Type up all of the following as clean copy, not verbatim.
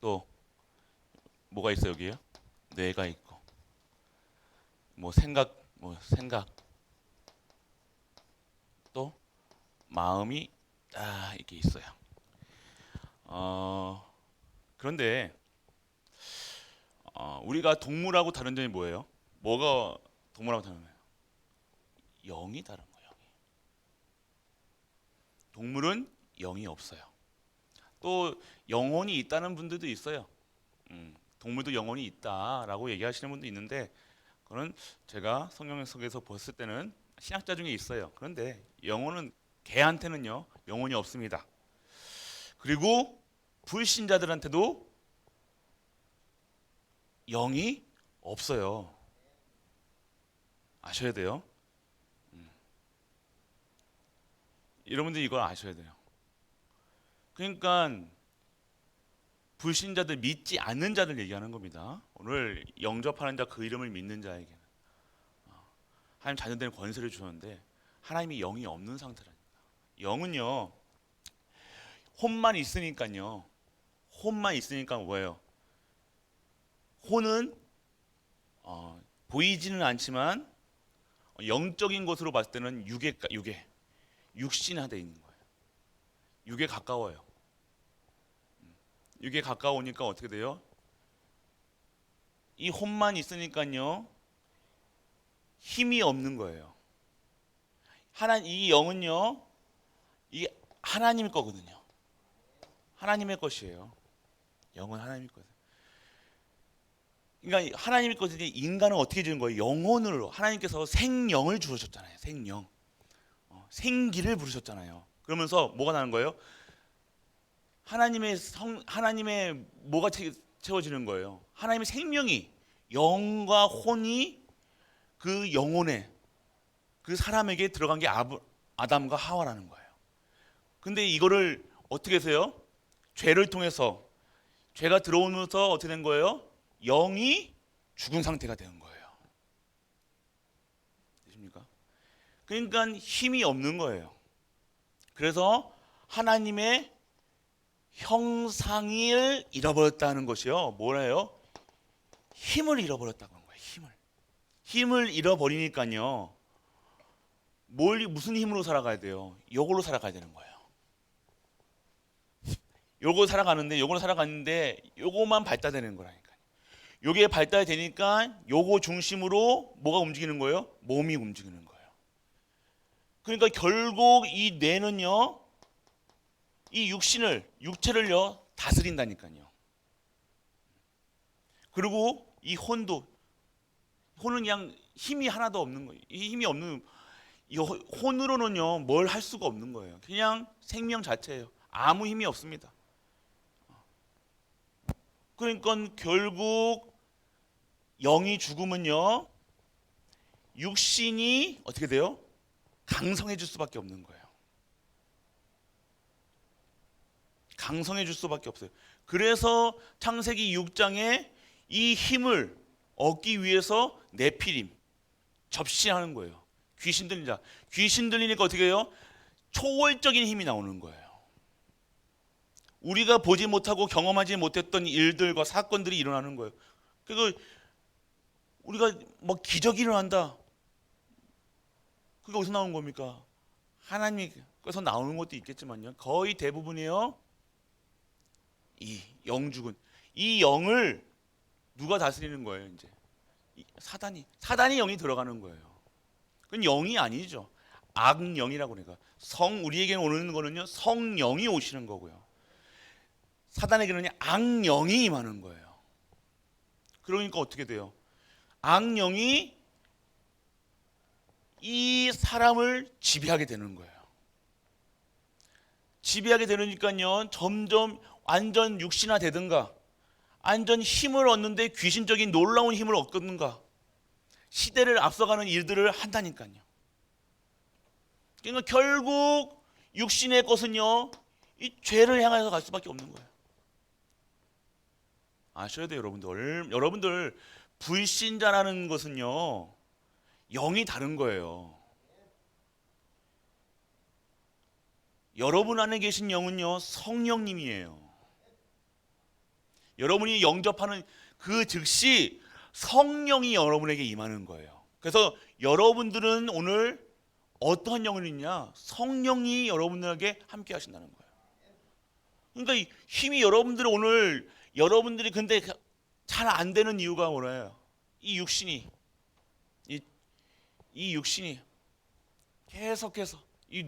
또 뭐가 있어 여기요? 뇌가 있고 뭐 생각 또 마음이 이렇게 있어요. 어, 그런데 우리가 동물하고 다른 점이 뭐예요? 뭐가 동물하고 다른 거예요? 영이 다른 거예요. 영이. 동물은 영이 없어요. 또 영혼이 있다는 분들도 있어요. 동물도 영혼이 있다라고 얘기하시는 분도 있는데 그거는 제가 성경 속에서 봤을 때는 신학자 중에 있어요. 그런데 영혼은 개한테는요 영혼이 없습니다. 그리고 불신자들한테도 영이 없어요. 아셔야 돼요. 여러분들 이걸 아셔야 돼요. 그러니까 불신자들 믿지 않는 자들 얘기하는 겁니다. 오늘 영접하는 자 그 이름을 믿는 자에게 하나님 자녀들의 권세를 주셨는데 하나님이 영이 없는 상태라니까. 영은요 혼만 있으니까요. 혼만 있으니까 뭐예요? 혼은 보이지는 않지만 영적인 것으로 봤을 때는 육신화되어 있는 거예요. 육에 가까워요. 육에 가까우니까 어떻게 돼요? 이 혼만 있으니까요 힘이 없는 거예요. 이 영은요 이게 하나님 거거든요. 하나님의 것이에요. 영은 하나님의 것. 그러니까 하나님의 것이지 인간은 어떻게 지은 거예요? 영혼으로 하나님께서 생령을 주셨잖아요. 생령, 생기를 부르셨잖아요. 그러면서 뭐가 나는 거예요? 하나님의 뭐가 채워지는 거예요? 하나님의 생명이 영과 혼이 그 영혼에 그 사람에게 들어간 게 아담과 하와라는 거예요. 근데 이거를 어떻게 해서요? 죄를 통해서 죄가 들어오면서 어떻게 된 거예요? 영이 죽은 상태가 되는 거예요. 되십니까? 그러니까 힘이 없는 거예요. 그래서 하나님의 형상을 잃어버렸다는 것이요. 뭐래요? 힘을 잃어버렸다는 거예요. 힘을 잃어버리니까요. 무슨 힘으로 살아가야 돼요? 요걸로 살아가야 되는 거예요. 요걸로 살아가는데 요거만 발달되는 거라니까요. 요게 발달되니까 요거 중심으로 뭐가 움직이는 거예요? 몸이 움직이는 거예요. 그러니까 결국 이 뇌는요, 이 육체를요 다스린다니까요. 그리고 이 혼은 그냥 힘이 하나도 없는 거예요. 이 힘이 없는 이 혼으로는요 뭘 할 수가 없는 거예요. 그냥 생명 자체예요. 아무 힘이 없습니다. 그러니까 결국 영이 죽으면요 육신이 어떻게 돼요? 강성해질 수밖에 없는 거예요. 강성해질 수밖에 없어요. 그래서 창세기 6장에 이 힘을 얻기 위해서 네피림 접신하는 거예요. 귀신 들린 자. 귀신 들리니까 어떻게 해요? 초월적인 힘이 나오는 거예요. 우리가 보지 못하고 경험하지 못했던 일들과 사건들이 일어나는 거예요. 그리고 우리가 뭐 기적이 일어난다. 그게 어디서 나온 겁니까? 하나님께서 나오는 것도 있겠지만요. 거의 대부분이요. 이 영죽은 이 영을 누가 다스리는 거예요, 이제? 사단이 영이 들어가는 거예요. 그건 영이 아니죠. 악령이라고 그러니까 우리에게 오는 거는요. 성령이 오시는 거고요. 사단에게는 악령이 임하는 거예요. 그러니까 어떻게 돼요? 악령이 이 사람을 지배하게 되는 거예요. 지배하게 되니까요. 점점 완전 육신화 되든가 완전 힘을 얻는데 귀신적인 놀라운 힘을 얻든가 시대를 앞서가는 일들을 한다니까요. 그러니까 결국 육신의 것은요. 이 죄를 향해서 갈 수밖에 없는 거예요. 아셔야 돼요, 여러분들. 여러분들 불신자라는 것은요. 영이 다른 거예요. 여러분 안에 계신 영은요. 성령님이에요. 여러분이 영접하는 그 즉시 성령이 여러분에게 임하는 거예요. 그래서 여러분들은 오늘 어떠한 영혼이 있냐? 성령이 여러분들에게 함께 하신다는 거예요. 그러니까 이 힘이 여러분들이 근데 잘 안 되는 이유가 뭐예요? 이 육신이 계속해서 이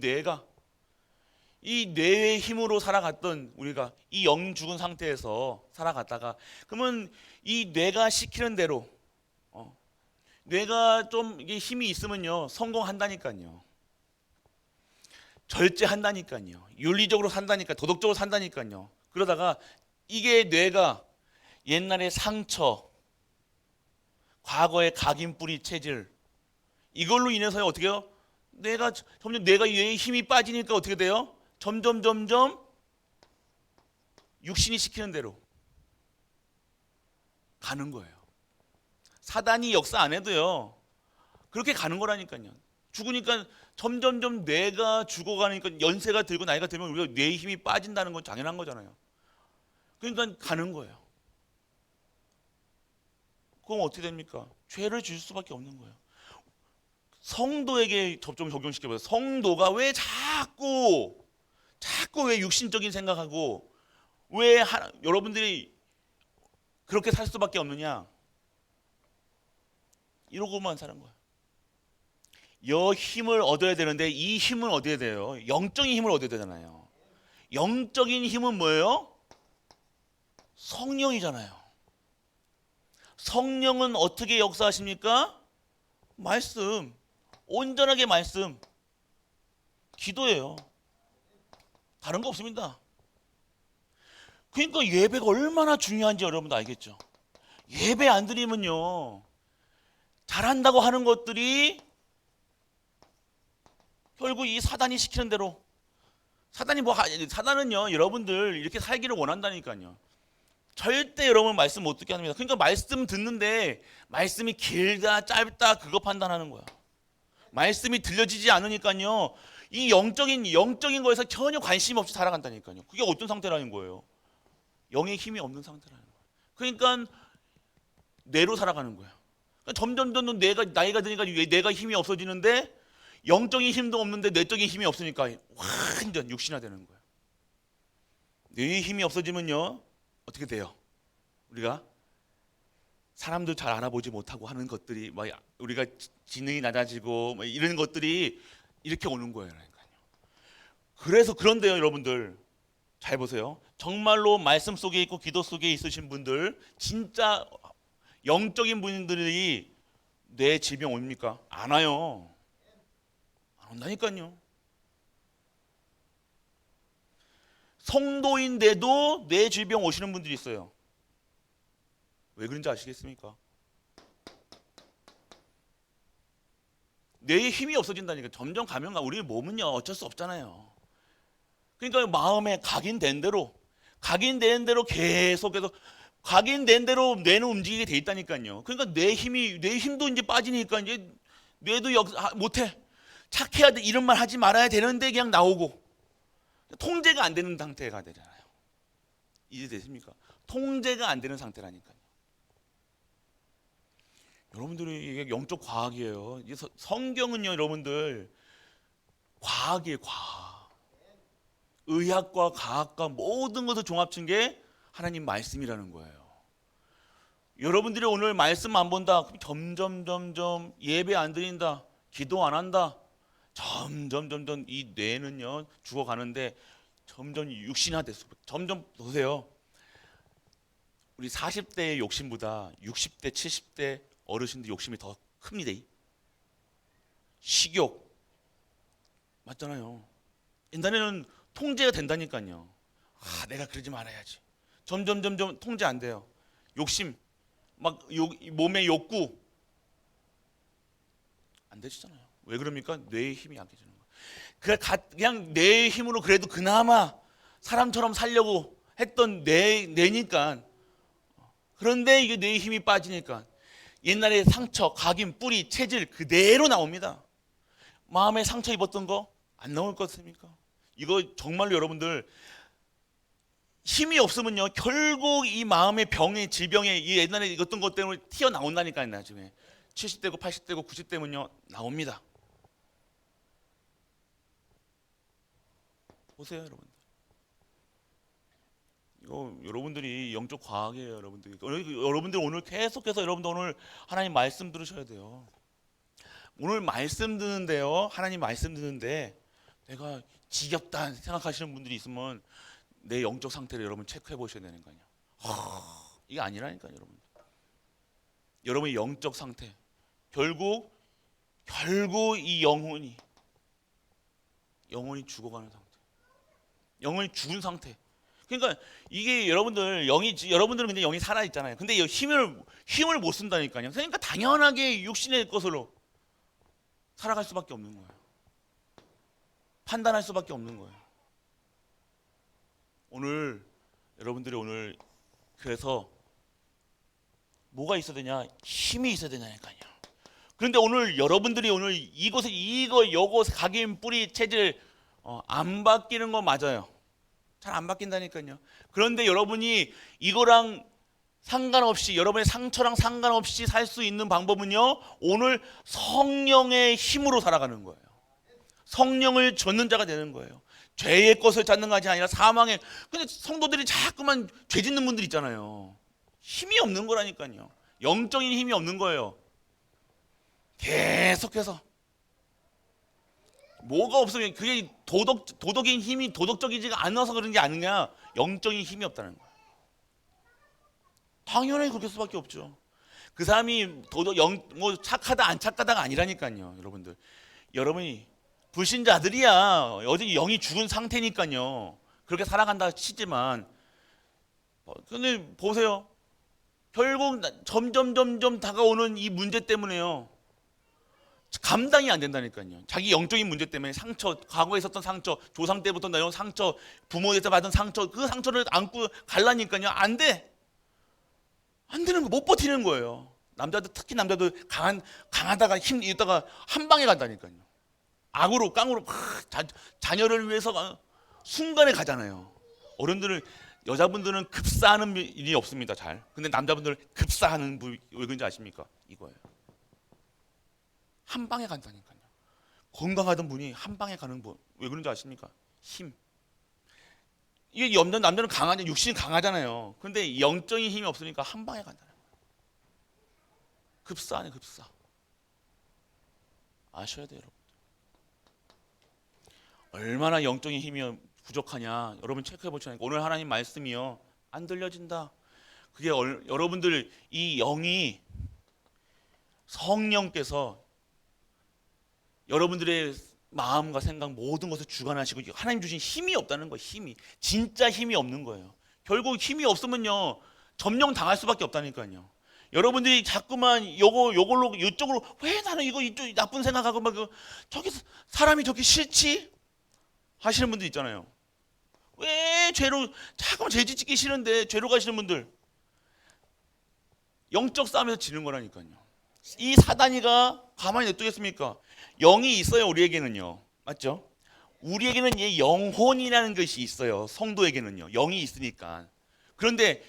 뇌의 힘으로 살아갔던 우리가 이 영 죽은 상태에서 살아갔다가 그러면 이 뇌가 시키는 대로 뇌가 좀 이게 힘이 있으면요 성공한다니까요. 절제한다니까요. 윤리적으로 산다니까, 도덕적으로 산다니까요. 그러다가 이게 뇌가 옛날에 상처, 과거의 각인뿌리 체질 이걸로 인해서 어떻게 해요? 뇌의 힘이 빠지니까 어떻게 돼요? 점점 육신이 시키는 대로 가는 거예요. 사단이 역사 안 해도요 그렇게 가는 거라니까요. 죽으니까 점점 뇌가 죽어가니까 연세가 들고 나이가 들면 우리가 뇌의 힘이 빠진다는 건 당연한 거잖아요. 그러니까 가는 거예요. 그럼 어떻게 됩니까? 죄를 지을 수밖에 없는 거예요. 성도에게 접점 적용시켜봐요. 성도가 왜 자꾸 왜 육신적인 생각하고 여러분들이 그렇게 살 수밖에 없느냐? 이러고만 사는 거예요. 힘을 얻어야 되는데 이 힘을 얻어야 돼요. 영적인 힘을 얻어야 되잖아요. 영적인 힘은 뭐예요? 성령이잖아요. 성령은 어떻게 역사하십니까? 말씀, 온전하게 말씀, 기도예요. 다른 거 없습니다. 그러니까 예배가 얼마나 중요한지 여러분도 알겠죠. 예배 안 드리면요 잘한다고 하는 것들이 결국 이 사단이 시키는 대로 사단은요 여러분들 이렇게 살기를 원한다니까요. 절대 여러분 말씀 못 듣게 합니다. 그러니까 말씀 듣는데 말씀이 길다 짧다 그거 판단하는 거야. 말씀이 들려지지 않으니까요 이 영적인 거에서 전혀 관심 없이 살아간다니까요. 그게 어떤 상태라는 거예요? 영의 힘이 없는 상태라는 거예요. 그러니까 뇌로 살아가는 거예요. 그러니까 점점 나이가 드니까 뇌가 힘이 없어지는데 영적인 힘도 없는데 뇌적인 힘이 없으니까 완전 육신화되는 거예요. 뇌의 힘이 없어지면요 어떻게 돼요? 우리가 사람도 잘 알아보지 못하고 하는 것들이 막 우리가 지능이 낮아지고 막 이런 것들이 이렇게 오는 거예요. 그래서 그런데요 여러분들 잘 보세요. 정말로 말씀 속에 있고 기도 속에 있으신 분들 진짜 영적인 분들이 뇌 질병 옵니까? 안 와요. 안 온다니까요. 성도인데도 뇌 질병 오시는 분들이 있어요. 왜 그런지 아시겠습니까? 뇌에 힘이 없어진다니까. 점점 가면 우리 몸은요 어쩔 수 없잖아요. 그러니까 마음에 각인된 대로 계속해서 각인된 대로 뇌는 움직이게 돼 있다니까요. 그러니까 뇌 힘도 이제 빠지니까 이제 뇌도 못해. 착해야 돼. 이런 말 하지 말아야 되는데 그냥 나오고 통제가 안 되는 상태가 되잖아요. 이해되십니까? 통제가 안 되는 상태라니까요. 여러분들이 이게 영적 과학이에요. 성경은요, 여러분들 과학이에요, 과학. 의학과 과학과 모든 것을 종합친 게 하나님 말씀이라는 거예요. 여러분들이 오늘 말씀 안 본다, 점점 예배 안 드린다, 기도 안 한다, 점점 이 뇌는요 죽어가는데 점점 육신화됐어. 점점 보세요. 우리 40대의 욕심보다 60대, 70대 어르신들 욕심이 더 큽니다. 식욕 맞잖아요. 옛날에는 통제가 된다니까요. 내가 그러지 말아야지. 점점 통제 안 돼요. 욕심, 몸의 욕구 안 되시잖아요. 왜 그럽니까? 뇌의 힘이 약해지는 거예요. 그냥 뇌의 힘으로 그래도 그나마 사람처럼 살려고 했던 뇌니까. 그런데 이게 뇌의 힘이 빠지니까 옛날에 상처, 각인, 뿌리, 체질 그대로 나옵니다. 마음에 상처 입었던 거 안 나올 것 같습니까? 이거 정말로 여러분들 힘이 없으면요 결국 이 마음의 병의 질병에 이 옛날에 어떤 것 때문에 튀어나온다니까요. 나중에 70대고 80대고 90대면요 나옵니다. 보세요 여러분. 이거 여러분들이 영적 과학이에요. 여러분들 오늘 계속해서 여러분들 오늘 하나님 말씀 들으셔야 돼요. 오늘 말씀 듣는데요, 하나님 말씀 듣는데 내가 지겹다 생각하시는 분들이 있으면 내 영적 상태를 여러분 체크해 보셔야 되는 거 아니야. 이게 아니라니까요 여러분. 여러분의 영적 상태 결국 이 영혼이 죽어가는 상태, 영혼이 죽은 상태. 그러니까 이게 여러분들은 근데 영이 살아 있잖아요. 근데 힘을 못 쓴다니까요. 그러니까 당연하게 육신의 것으로 살아갈 수밖에 없는 거예요. 판단할 수밖에 없는 거예요. 여러분들이 오늘 그래서 뭐가 있어야 되냐? 힘이 있어야 되냐니까요. 그런데 오늘 여러분들이 오늘 요거 각인 뿌리 체질 안 바뀌는 거 맞아요. 잘 안 바뀐다니까요. 그런데 여러분이 이거랑 상관없이 여러분의 상처랑 상관없이 살 수 있는 방법은요. 오늘 성령의 힘으로 살아가는 거예요. 성령을 좇는 자가 되는 거예요. 죄의 것을 찾는 것이 아니라 사망의. 근데 성도들이 자꾸만 죄 짓는 분들 있잖아요. 힘이 없는 거라니까요. 영적인 힘이 없는 거예요. 계속해서 뭐가 없으면 그게 도덕인 힘이 도덕적이지가 않아서 그런 게 아니냐. 영적인 힘이 없다는 거예요. 당연히 그럴 수밖에 없죠. 그 사람이 뭐 착하다 안 착하다가 아니라니까요. 여러분이 불신자들이야. 어디 영이 죽은 상태니까요. 그렇게 살아간다 치지만 근데 보세요. 결국 점점 다가오는 이 문제 때문에요. 감당이 안 된다니까요. 자기 영적인 문제 때문에 상처, 과거에 있었던 상처, 조상 때부터 나온 상처, 부모에서 받은 상처, 그 상처를 안고 갈라니까요. 안 돼. 안 되는 거, 못 버티는 거예요. 특히 남자들 강하다가 있다가 한 방에 간다니까요. 악으로 깡으로 자녀를 위해서 순간에 가잖아요. 여자분들은 급사하는 일이 없습니다. 잘. 근데 남자분들은 급사하는 왜 그런지 아십니까? 이거예요. 한 방에 간다니까요. 건강하던 분이 한 방에 가는 분. 왜 그런지 아십니까? 힘. 이게 남자는 육신이 강하잖아요. 근데 영적인 힘이 없으니까 한 방에 간다는 거예요. 급사 아니에요, 급사. 아셔야 돼요, 여러분. 얼마나 영적인 힘이 부족하냐. 여러분 체크해 보시라니까. 오늘 하나님 말씀이요. 안 들려진다. 그게 여러분들 이 영이 성령께서 여러분들의 마음과 생각 모든 것을 주관하시고 하나님 주신 힘이 없다는 거예요. 진짜 힘이 없는 거예요. 결국 힘이 없으면요 점령 당할 수밖에 없다니까요. 여러분들이 자꾸만 이쪽으로 왜 나는 이쪽 나쁜 생각하고 저기 사람이 저렇게 싫지 하시는 분들 있잖아요. 왜 자꾸만 죄 짓기 싫은데 죄로 가시는 분들 영적 싸움에서 지는 거라니까요. 이 사단이가 가만히 냅두겠습니까? 영이 있어요, 우리에게는요. 맞죠? 우리에게는 이 영혼이라는 것이 있어요. 성도에게는요. 영이 있으니까. 그런데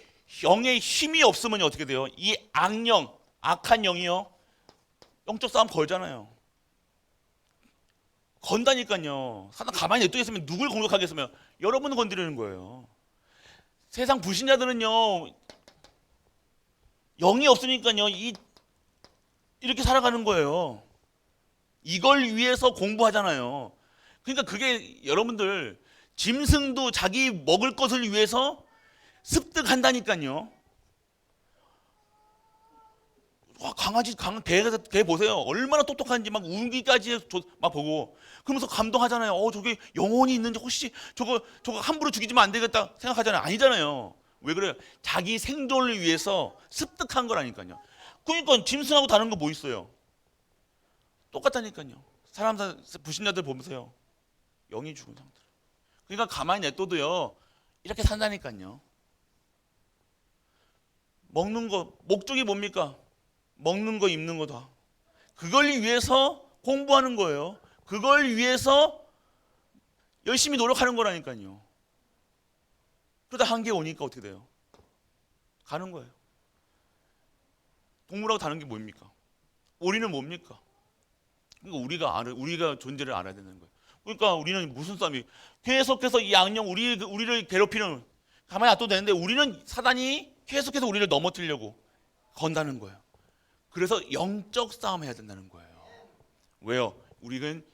영의 힘이 없으면 어떻게 돼요? 이 악한 영이요. 영적 싸움 걸잖아요. 건다니까요. 사단 가만히 냅두겠으면 누굴 공격하겠으면 여러분을 건드리는 거예요. 세상 불신자들은요. 영이 없으니까요. 이렇게 살아가는 거예요. 이걸 위해서 공부하잖아요. 그러니까 그게 여러분들 짐승도 자기 먹을 것을 위해서 습득한다니까요. 개 보세요. 얼마나 똑똑한지 막 울기까지 막 보고 그러면서 감동하잖아요. 저게 영혼이 있는지 혹시 저거 함부로 죽이지면 안 되겠다 생각하잖아요. 아니잖아요. 왜 그래요? 자기 생존을 위해서 습득한 거라니까요. 그러니까 짐승하고 다른 거 뭐 있어요? 똑같다니까요. 불신자들 보면서요. 영이 죽은 상태. 그러니까 가만히 냅둬도요. 이렇게 산다니까요. 먹는 거 목적이 뭡니까? 먹는 거 입는 거 다. 그걸 위해서 공부하는 거예요. 그걸 위해서 열심히 노력하는 거라니까요. 그러다 한계 오니까 어떻게 돼요? 가는 거예요. 동물하고 다른 게 뭡니까? 우리는 뭡니까? 그러니까 우리가 존재를 알아야 되는 거예요. 그러니까 우리는 무슨 싸움이 계속해서 이 악령 우리를 괴롭히는 가만히 놔둬도 되는데 우리는 사단이 계속해서 우리를 넘어뜨리려고 건다는 거예요. 그래서 영적 싸움 해야 된다는 거예요. 왜요? 우리는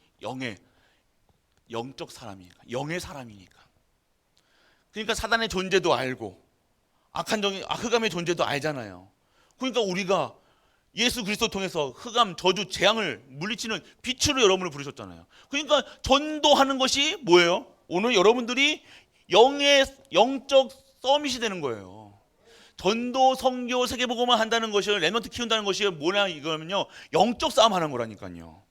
영적 사람이니까, 영의 사람이니까. 그러니까 사단의 존재도 알고 흑암의 존재도 알잖아요. 그러니까 우리가 예수 그리스도 통해서 흑암, 저주, 재앙을 물리치는 빛으로 여러분을 부르셨잖아요. 그러니까 전도하는 것이 뭐예요? 오늘 여러분들이 영적 서밋이 되는 거예요. 전도, 선교, 세계복음을 한다는 것이 렘넌트 키운다는 것이 뭐냐 이거면요, 영적 싸움 하는 거라니까요.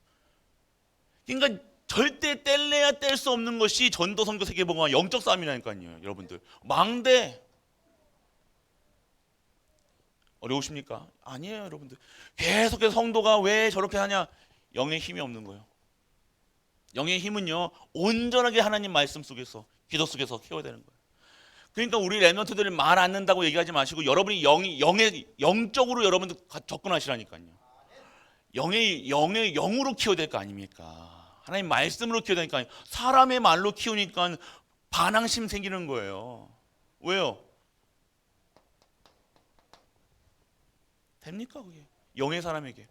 그러니까 절대 뗄래야 뗄 수 없는 것이 전도, 선교, 세계복음과 영적 싸움이라니까요. 여러분들 망대 어려우십니까? 아니에요, 여러분들. 계속해서 성도가 왜 저렇게 하냐? 영의 힘이 없는 거예요. 영의 힘은요, 온전하게 하나님 말씀 속에서, 기도 속에서 키워야 되는 거예요. 그러니까 우리 렘넌트들을 말 안 는다고 얘기하지 마시고 여러분이 영적으로 여러분들 접근하시라니까요. 영으로 키워야 될 거 아닙니까? 하나님 말씀으로 키워야 되니까. 사람의 말로 키우니까 반항심 생기는 거예요. 왜요? 됩니까 그게? 영의 사람에게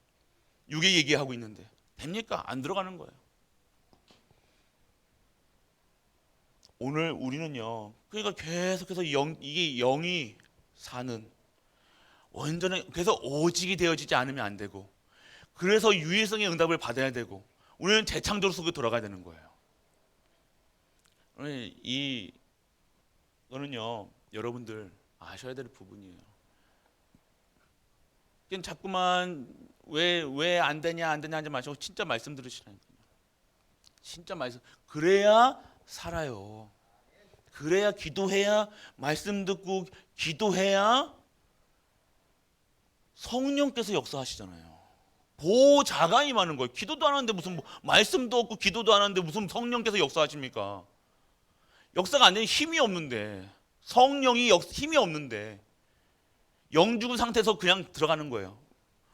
육의 얘기하고 있는데 됩니까? 안 들어가는 거예요. 오늘 우리는요, 그러니까 계속해서 이게 영이 사는 완전히, 그래서 오직이 되어지지 않으면 안 되고, 그래서 유일성의 응답을 받아야 되고, 우리는 재창조 속에 들어가야 되는 거예요. 이거는요, 여러분들 아셔야 될 부분이에요. 그냥 자꾸만 왜 안 되냐 하지 마시고 진짜 말씀 들으시라니까요. 진짜 말씀. 그래야 살아요. 그래야 기도해야, 말씀 듣고 기도해야 성령께서 역사하시잖아요. 보좌가 임하는 거예요. 기도도 안 하는데 무슨 말씀도 없고 기도도 안 하는데 무슨 성령께서 역사하십니까? 역사가 안 되면 힘이 없는데, 성령이 힘이 없는데 영 죽은 상태에서 그냥 들어가는 거예요.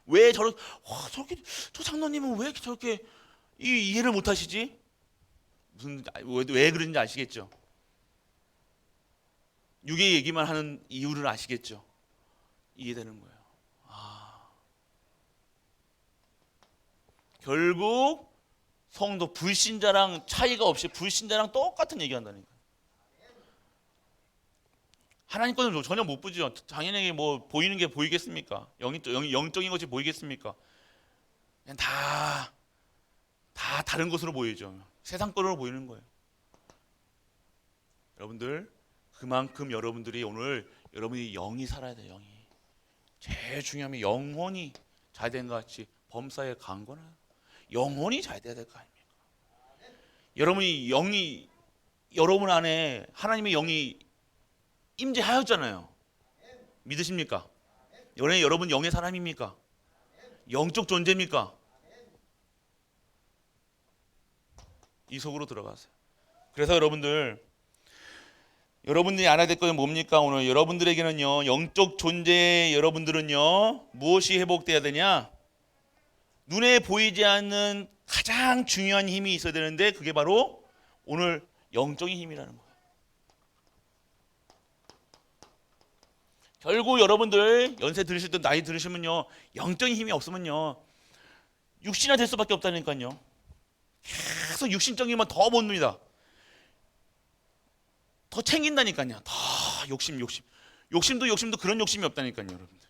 왜 저렇게 저 장로님은 왜 저렇게 이해를 못 하시지? 왜 그런지 아시겠죠? 육의 얘기만 하는 이유를 아시겠죠? 이해되는 거예요. 결국 성도 불신자랑 차이가 없이 불신자랑 똑같은 얘기한다니까. 하나님 것은 전혀 못 보죠. 당연히 뭐 보이는 게 보이겠습니까? 영적인 것이 보이겠습니까? 그냥 다 다른 것으로 보이죠. 세상 거로 보이는 거예요. 여러분들, 그만큼 여러분들이 오늘 여러분이 영이 살아야 돼요. 영이 제일 중요하면 영혼이 잘 된 것 같이 범사에 강건한 영혼이 잘 돼야 될 거 아닙니까? 여러분 안에 하나님의 영이 임재하였잖아요. 믿으십니까? 여러분 영의 사람입니까? 영적 존재입니까? 이 속으로 들어가세요. 그래서 여러분들이 알아야 될 것은 뭡니까? 오늘 여러분들에게는요, 영적 존재의 여러분들은요, 무엇이 회복돼야 되냐? 눈에 보이지 않는 가장 중요한 힘이 있어야 되는데, 그게 바로 오늘 영적인 힘이라는 거예요. 결국 여러분들 연세 들으실 때, 나이 들으시면요, 영적인 힘이 없으면요, 육신화 될 수밖에 없다니까요. 계속 육신적인 힘만 더 못 눕니다. 더 챙긴다니까요. 더 욕심도 그런 욕심이 없다니까요, 여러분들.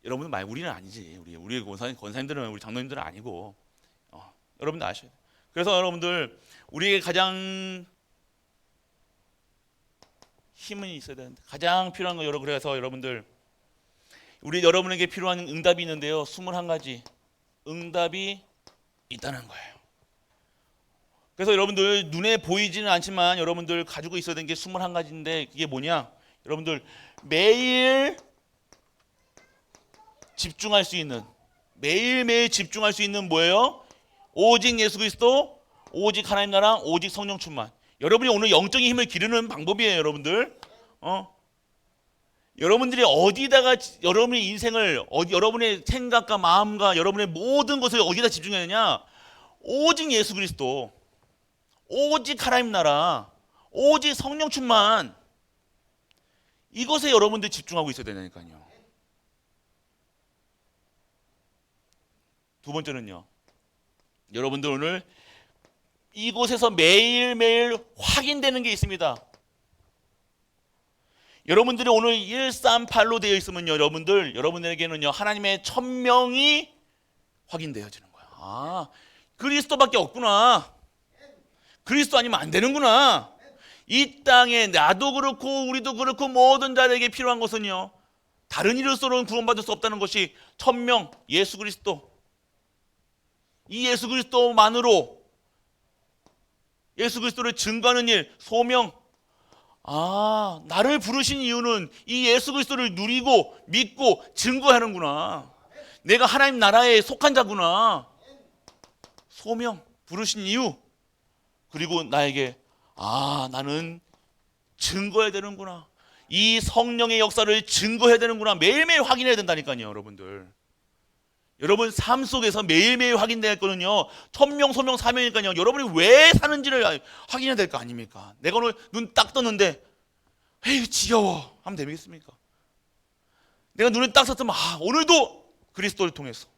여러분들 말 우리는 아니지. 우리 권사님들은, 우리 장로님들은 아니고, 여러분들 아셔야 돼요. 그래서 여러분들, 우리에게 가장 힘은 있어야 되는데, 가장 필요한 거, 그래서 여러분들, 여러분에게 필요한 응답이 있는데요, 21가지 응답이 있다는 거예요. 그래서 여러분들, 눈에 보이지는 않지만 여러분들 가지고 있어야 되는 게 21가지인데, 그게 뭐냐? 여러분들 매일 집중할 수 있는, 매일매일 집중할 수 있는 뭐예요? 오직 예수 그리스도, 오직 하나님 나라, 오직 성령 충만. 여러분이 오늘 영적인 힘을 기르는 방법이에요, 여러분들. 여러분들이 어디다가 여러분의 인생을 여러분의 생각과 마음과 여러분의 모든 것을 어디다 집중하느냐? 오직 예수 그리스도, 오직 하나님 나라, 오직 성령 충만, 이것에 여러분들 집중하고 있어야 되니까요. 두 번째는요, 여러분들 오늘 이곳에서 매일매일 확인되는 게 있습니다. 여러분들이 오늘 138로 되어 있으면요, 여러분들에게는요, 하나님의 천명이 확인되어지는 거야. 아, 그리스도밖에 없구나. 그리스도 아니면 안 되는구나. 이 땅에 나도 그렇고 우리도 그렇고 모든 자에게 필요한 것은요, 다른 이로서는 구원받을 수 없다는 것이 천명, 예수 그리스도. 이 예수 그리스도만으로, 예수 그리스도를 증거하는 일, 소명. 아, 나를 부르신 이유는 이 예수 그리스도를 누리고 믿고 증거하는구나. 내가 하나님 나라에 속한 자구나. 소명, 부르신 이유. 그리고 나에게 나는 증거해야 되는구나. 이 성령의 역사를 증거해야 되는구나. 매일매일 확인해야 된다니까요, 여러분들. 여러분 삶 속에서 매일매일 확인될 거는요, 천명, 소명, 사명이니까요. 여러분이 왜 사는지를 확인해야 될 거 아닙니까? 내가 오늘 눈 딱 떴는데 에이 지겨워 하면 되겠습니까? 내가 눈을 딱 떴으면 오늘도 그리스도를 통해서,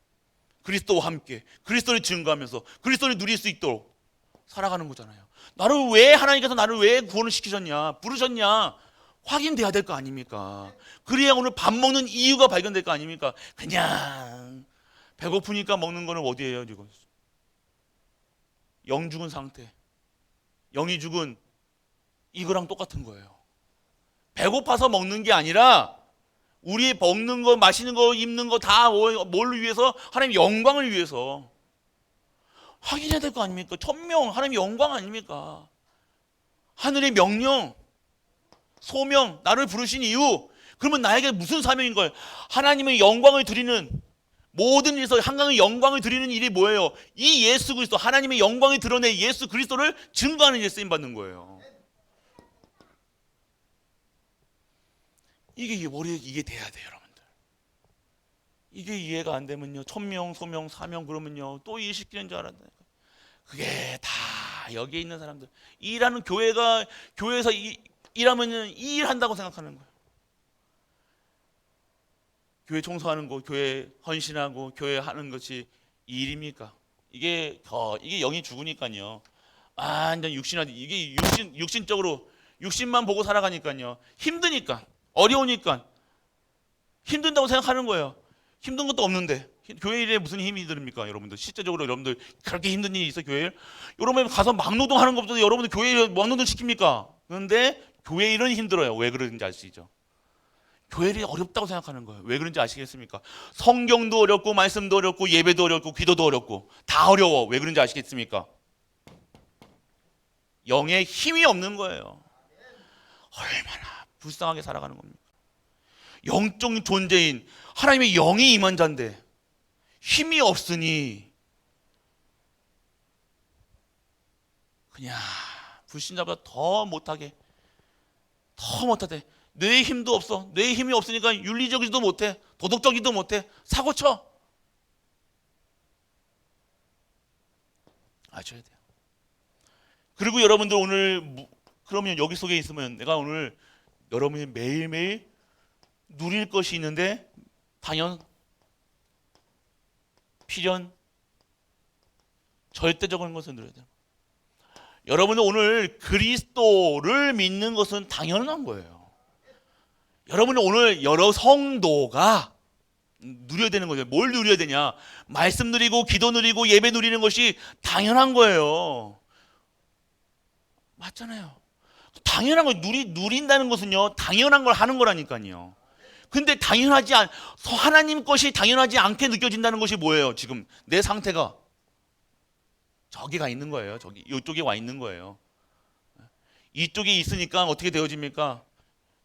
그리스도와 함께 그리스도를 증거하면서 그리스도를 누릴 수 있도록 살아가는 거잖아요. 하나님께서 나를 왜 구원을 시키셨냐, 부르셨냐, 확인돼야 될 거 아닙니까? 그래야 오늘 밥 먹는 이유가 발견될 거 아닙니까? 그냥 배고프니까 먹는 거는 어디예요, 지금? 영 죽은 상태, 영이 죽은 이거랑 똑같은 거예요. 배고파서 먹는 게 아니라 우리 먹는 거, 마시는 거, 입는 거 다 뭘 위해서? 하나님 영광을 위해서 확인해야 될 거 아닙니까? 천명, 하나님 영광 아닙니까? 하늘의 명령, 소명, 나를 부르신 이유. 그러면 나에게 무슨 사명인 거예요? 하나님의 영광을 드리는, 모든 일에서 한강의 영광을 드리는 일이 뭐예요? 이 예수 그리스도, 하나님의 영광을 드러내 예수 그리스도를 증거하는 일에 쓰임 받는 거예요. 이게 돼야 돼요, 여러분들. 이게 이해가 안 되면요, 천명, 소명, 사명 그러면요, 또 일 시키는 줄 알았다니까. 그게 다 여기에 있는 사람들, 일하는 교회에서 일하면은 이 일한다고 생각하는 거예요. 교회 청소하는 거, 교회 헌신하고 교회 하는 것이 일입니까? 이게 영이 죽으니까요, 완전 이게 육신적으로 육신만 보고 살아가니까요, 힘드니까, 어려우니까 힘든다고 생각하는 거예요. 힘든 것도 없는데 교회 일에 무슨 힘이 들입니까? 여러분들 실제적으로 여러분들 그렇게 힘든 일이 있어? 교회 일? 여러분 가서 막노동하는 것보다 여러분들 교회 일 막노동 시킵니까? 그런데 교회 일은 힘들어요. 왜 그러는지 아시죠? 교회 일이 어렵다고 생각하는 거예요. 왜 그런지 아시겠습니까? 성경도 어렵고 말씀도 어렵고 예배도 어렵고 기도도 어렵고 다 어려워. 왜 그런지 아시겠습니까? 영에 힘이 없는 거예요. 얼마나 불쌍하게 살아가는 겁니까? 영적 존재인 하나님의 영이 임한 자인데 힘이 없으니 그냥 불신자보다 더 못하게 뇌에 힘도 없어. 뇌에 힘이 없으니까 윤리적이지도 못해, 도덕적이지도 못해, 사고쳐. 아셔야 돼요. 그리고 여러분들 오늘 그러면 여기 속에 있으면 내가 오늘 여러분이 매일매일 누릴 것이 있는데 당연, 필연, 절대적인 것을 누려야 돼요. 여러분은 오늘 그리스도를 믿는 것은 당연한 거예요. 여러분은 오늘 여러 성도가 누려야 되는 거죠. 뭘 누려야 되냐? 말씀 누리고 기도 누리고 예배 누리는 것이 당연한 거예요. 맞잖아요. 당연한 걸 누린다는 것은요, 당연한 걸 하는 거라니까요. 근데 하나님 것이 당연하지 않게 느껴진다는 것이 뭐예요? 지금 내 상태가 저기 가 있는 거예요. 이쪽에 와 있는 거예요. 이쪽에 있으니까 어떻게 되어집니까?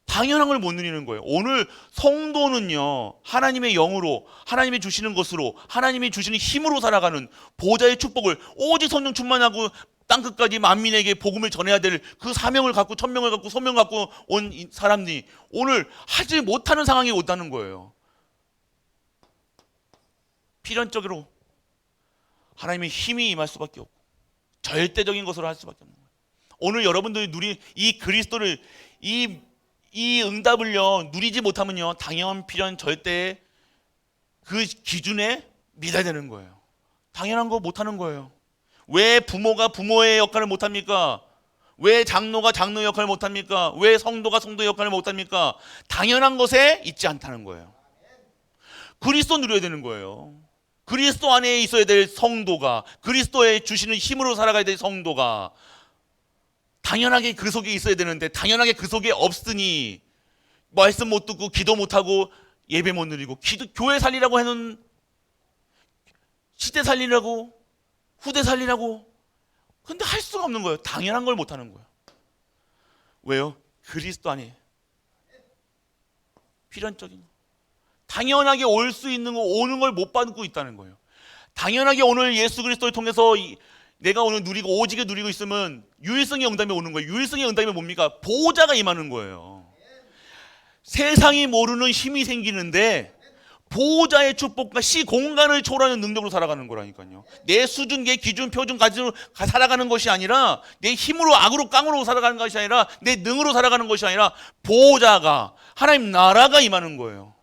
당연한 걸 못 누리는 거예요. 오늘 성도는요, 하나님의 영으로, 하나님이 주시는 것으로, 하나님이 주시는 힘으로 살아가는 보좌의 축복을 오직 성령 충만하고 땅끝까지 만민에게 복음을 전해야 될 그 사명을 갖고, 천명을 갖고, 소명을 갖고 온 사람들이 오늘 하지 못하는 상황에 온다는 거예요. 필연적으로 하나님의 힘이 임할 수밖에 없고 절대적인 것으로 할 수밖에 없는 거예요. 오늘 여러분들이 누리 이 그리스도를, 이 응답을요 누리지 못하면요 당연, 필연, 절대 그 기준에 믿어야 되는 거예요. 당연한 거 못하는 거예요. 왜 부모가 부모의 역할을 못합니까? 왜 장로가 장로의 역할을 못합니까? 왜 성도가 성도의 역할을 못합니까? 당연한 것에 있지 않다는 거예요. 그리스도 누려야 되는 거예요. 그리스도 안에 있어야 될 성도가, 그리스도의 주시는 힘으로 살아가야 될 성도가 당연하게 그 속에 있어야 되는데, 당연하게 그 속에 없으니 말씀 못 듣고 기도 못하고 예배 못 드리고, 교회 살리라고 해놓은, 시대 살리라고, 후대 살리라고, 근데 할 수가 없는 거예요. 당연한 걸 못하는 거예요. 왜요? 그리스도 안에 필연적인 거, 당연하게 올 수 있는 거, 오는 걸 못 받고 있다는 거예요. 당연하게 오늘 예수 그리스도를 통해서 내가 오늘 누리고 오직에 누리고 있으면 유일성의 응답이 오는 거예요. 유일성의 응답이 뭡니까? 보호자가 임하는 거예요. 세상이 모르는 힘이 생기는데 보호자의 축복과 시공간을 초월하는 능력으로 살아가는 거라니까요. 내 수준, 내 기준, 표준 가지고 살아가는 것이 아니라, 내 힘으로 악으로 깡으로 살아가는 것이 아니라, 내 능으로 살아가는 것이 아니라 보호자가, 하나님 나라가 임하는 거예요.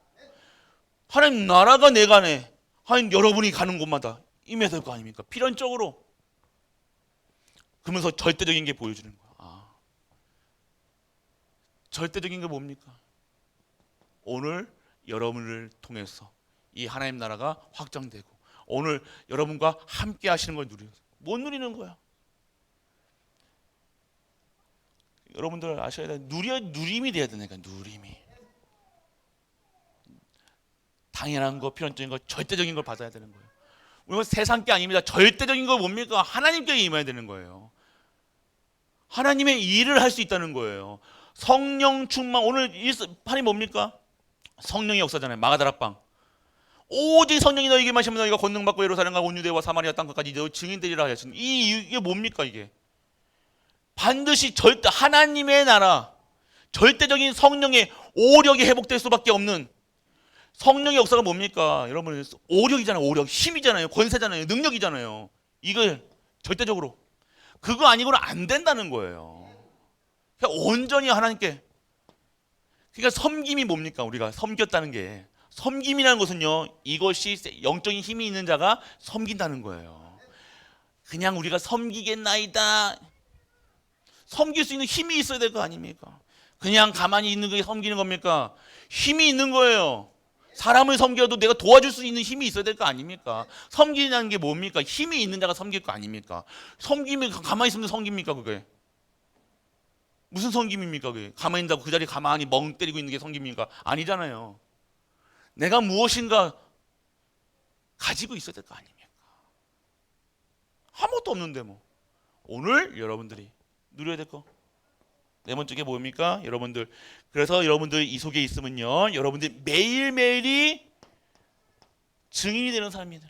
하나님 나라가 내 안에, 하나님 여러분이 가는 곳마다 임해야 될 거 아닙니까? 필연적으로. 그러면서 절대적인 게 보여주는 거야. 절대적인 게 뭡니까? 오늘 여러분을 통해서 이 하나님 나라가 확장되고 오늘 여러분과 함께 하시는 걸 누리는, 못 누리는 거야. 여러분들 아셔야 돼. 누림이 돼야 되니까. 누림이. 당연한 거, 필연적인 거, 절대적인 걸 받아야 되는 거예요. 우리가 세상 게 아닙니다. 절대적인 거 뭡니까? 하나님께 임해야 되는 거예요. 하나님의 일을 할 수 있다는 거예요. 성령 충만. 오늘 판이 뭡니까? 성령의 역사잖아요. 마가다락방. 오직 성령이 너에게 마시면 너희가 권능받고 예루살렘과 온 유대와 사마리아 땅끝까지 너 증인되리라 하셨습니다. 이게 뭡니까 이게? 반드시 하나님의 나라, 절대적인 성령의 오력이 회복될 수밖에 없는 성령의 역사가 뭡니까? 여러분, 오력이잖아요. 오력, 힘이잖아요. 권세잖아요. 능력이잖아요. 이걸 절대적으로 그거 아니고는 안 된다는 거예요. 그러니까 온전히 하나님께. 그러니까 섬김이 뭡니까? 우리가 섬겼다는 게, 섬김이라는 것은요, 이것이 영적인 힘이 있는 자가 섬긴다는 거예요. 그냥 우리가 섬기겠나이다, 섬길 수 있는 힘이 있어야 될 거 아닙니까? 그냥 가만히 있는 게 섬기는 겁니까? 힘이 있는 거예요. 사람을 섬겨도 내가 도와줄 수 있는 힘이 있어야 될 거 아닙니까? 섬기는 게 뭡니까? 힘이 있는 자가 섬길 거 아닙니까? 섬기면 가만히 있으면 섬깁니까 그게? 무슨 섬김입니까 그게? 가만히 있다고 그 자리에 가만히 멍 때리고 있는 게 섬김입니까? 아니잖아요. 내가 무엇인가 가지고 있어야 될 거 아닙니까? 아무것도 없는데 뭐. 오늘 여러분들이 누려야 될 거. 네 번째 게 뭡니까? 여러분들, 그래서 여러분들 이 속에 있으면요, 여러분들 매일매일이 증인이 되는 삶이다.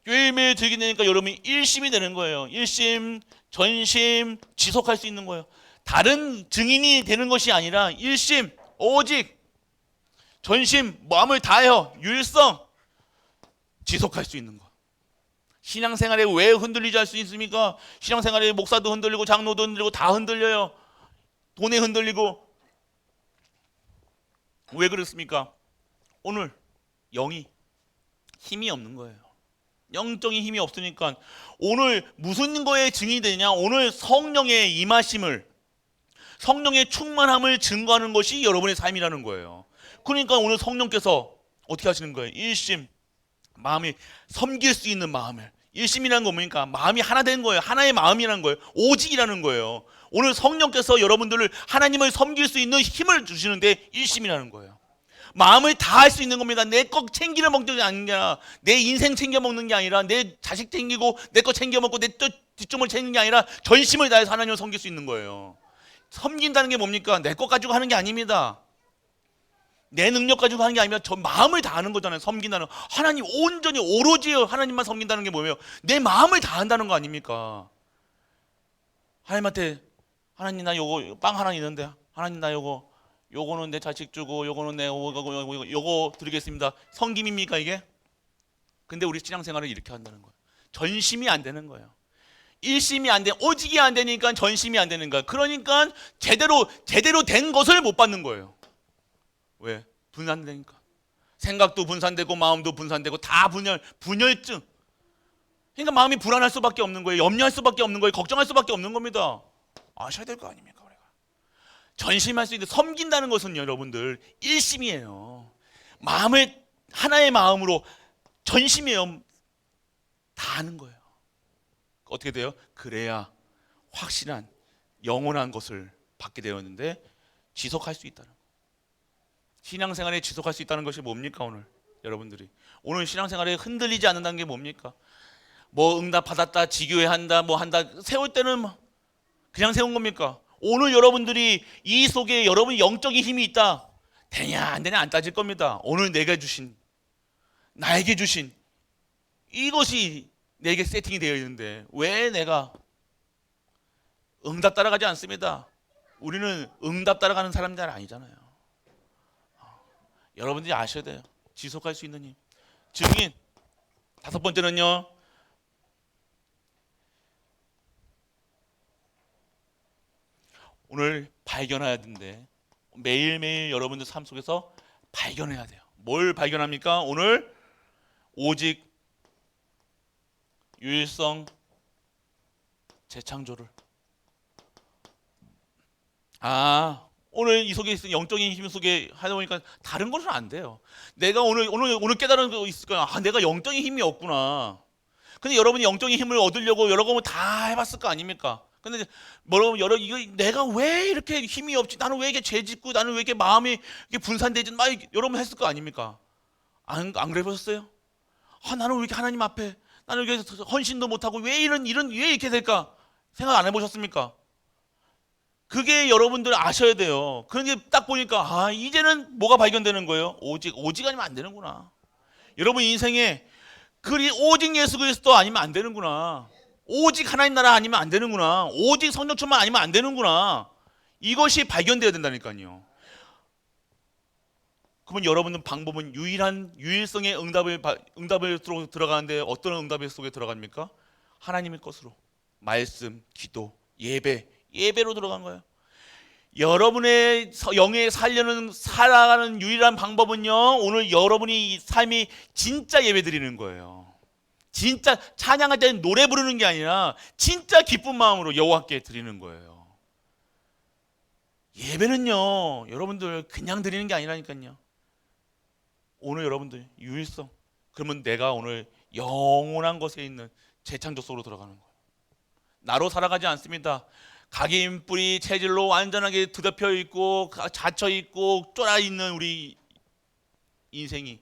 매일매일 들게 되니까 여러분이 일심이 되는 거예요. 일심, 전심, 지속할 수 있는 거예요. 다른 증인이 되는 것이 아니라 일심, 오직, 전심, 마음을 다하여 율성, 지속할 수 있는 거. 신앙생활에 왜 흔들리지 않을 수 있습니까? 신앙생활에 목사도 흔들리고 장로도 흔들리고 다 흔들려요. 돈에 흔들리고. 왜 그렇습니까? 오늘 영이 힘이 없는 거예요. 영적인 힘이 없으니까 오늘 무슨 거에 증인이 되냐? 오늘 성령의 임하심을, 성령의 충만함을 증거하는 것이 여러분의 삶이라는 거예요. 그러니까 오늘 성령께서 어떻게 하시는 거예요? 일심, 마음이 섬길 수 있는 마음을. 일심이라는 거 뭡니까? 마음이 하나 된 거예요. 하나의 마음이라는 거예요. 오직이라는 거예요. 오늘 성령께서 여러분들을 하나님을 섬길 수 있는 힘을 주시는데 일심이라는 거예요. 마음을 다할 수 있는 겁니다. 내 것 챙기려 먹는 게 아니라, 내 인생 챙겨 먹는 게 아니라, 내 자식 챙기고 내 것 챙겨 먹고 내 뒷점을 챙기는 게 아니라 전심을 다해서 하나님을 섬길 수 있는 거예요. 섬긴다는 게 뭡니까? 내 것 가지고 하는 게 아닙니다. 내 능력 가지고 하는 게 아니라 저 마음을 다하는 거잖아요. 섬긴다는, 하나님 온전히 오로지 하나님만 섬긴다는 게 뭐예요? 내 마음을 다한다는 거 아닙니까? 하나님한테 하나님 나 요거 빵 하나 있는데 하나님 나 요거는 내 자식 주고 요거는 내 요거 드리겠습니다. 성김입니까 이게? 근데 우리 신앙생활을 이렇게 한다는 거예요. 전심이 안 되는 거예요. 일심이 안 돼, 오직이 안 되니까 전심이 안 되는 거야. 그러니까 제대로 된 것을 못 받는 거예요. 왜? 분산되니까. 생각도 분산되고 마음도 분산되고 다 분열증. 그러니까 마음이 불안할 수밖에 없는 거예요. 염려할 수밖에 없는 거예요. 걱정할 수밖에 없는 겁니다. 아셔야 될 거 아닙니까 우리가. 전심할 수 있는 섬긴다는 것은 여러분들 일심이에요. 마음을 하나의 마음으로 전심이에요. 다 하는 거예요. 어떻게 돼요? 그래야 확실한 영원한 것을 받게 되었는데 지속할 수 있다는 거예요. 신앙생활에 지속할 수 있다는 것이 뭡니까 오늘 여러분들이 오늘 신앙생활에 흔들리지 않는다는 게 뭡니까? 뭐 응답 받았다 지교회 한다 뭐 한다 세울 때는 그냥 세운 겁니까? 오늘 여러분들이 이 속에 여러분 영적인 힘이 있다 되냐 안 되냐 안 따질 겁니다. 오늘 내가 주신 나에게 주신 이것이 내게 세팅이 되어 있는데 왜 내가 응답 따라가지 않습니다. 우리는 응답 따라가는 사람들 아니잖아요. 여러분들이 아셔야 돼요. 지속할 수 있는 힘. 증인 다섯 번째는요. 오늘 발견해야 되는데 매일매일 여러분들 삶 속에서 발견해야 돼요. 뭘 발견합니까? 오늘 오직 유일성 재창조를 오늘 이 속에 있는 영적인 힘 속에 하다 보니까 다른 것은 안 돼요. 내가 오늘 깨달은 거 있을 거야. 내가 영적인 힘이 없구나. 근데 여러분이 영적인 힘을 얻으려고 여러 번 다 해봤을 거 아닙니까? 근데 이거 내가 왜 이렇게 힘이 없지? 나는 왜 이렇게 죄 짓고 나는 왜 이렇게 마음이 이렇게 분산되지? 막 여러분 했을 거 아닙니까? 안 그래 보셨어요? 나는 왜 이렇게 하나님 앞에 나는 왜 이렇게 헌신도 못하고 왜 왜 이렇게 될까? 생각 안 해보셨습니까? 그게 여러분들 아셔야 돼요. 그런데 딱 보니까 이제는 뭐가 발견되는 거예요? 오직 아니면 안 되는구나. 여러분 인생에 오직 예수 그리스도 아니면 안 되는구나. 오직 하나님 나라 아니면 안 되는구나. 오직 성령 충만 아니면 안 되는구나. 이것이 발견되어야 된다니까요. 그러면 여러분은 방법은 유일성의 응답을 들어가는데 어떤 응답 속에 들어갑니까? 하나님의 것으로 말씀, 기도, 예배로 들어간 거예요. 여러분의 영에 살아가는 유일한 방법은요. 오늘 여러분이 이 삶이 진짜 예배 드리는 거예요. 진짜 찬양할 때는 노래 부르는 게 아니라 진짜 기쁜 마음으로 여호와께 드리는 거예요. 예배는요. 여러분들 그냥 드리는 게 아니라니까요. 오늘 여러분들 유일성 그러면 내가 오늘 영원한 것에 있는 재창조 속으로 들어가는 거예요. 나로 살아가지 않습니다. 각인 뿌리 체질로 완전하게 드덮여 있고 닫혀 있고 쫄아 있는 우리 인생이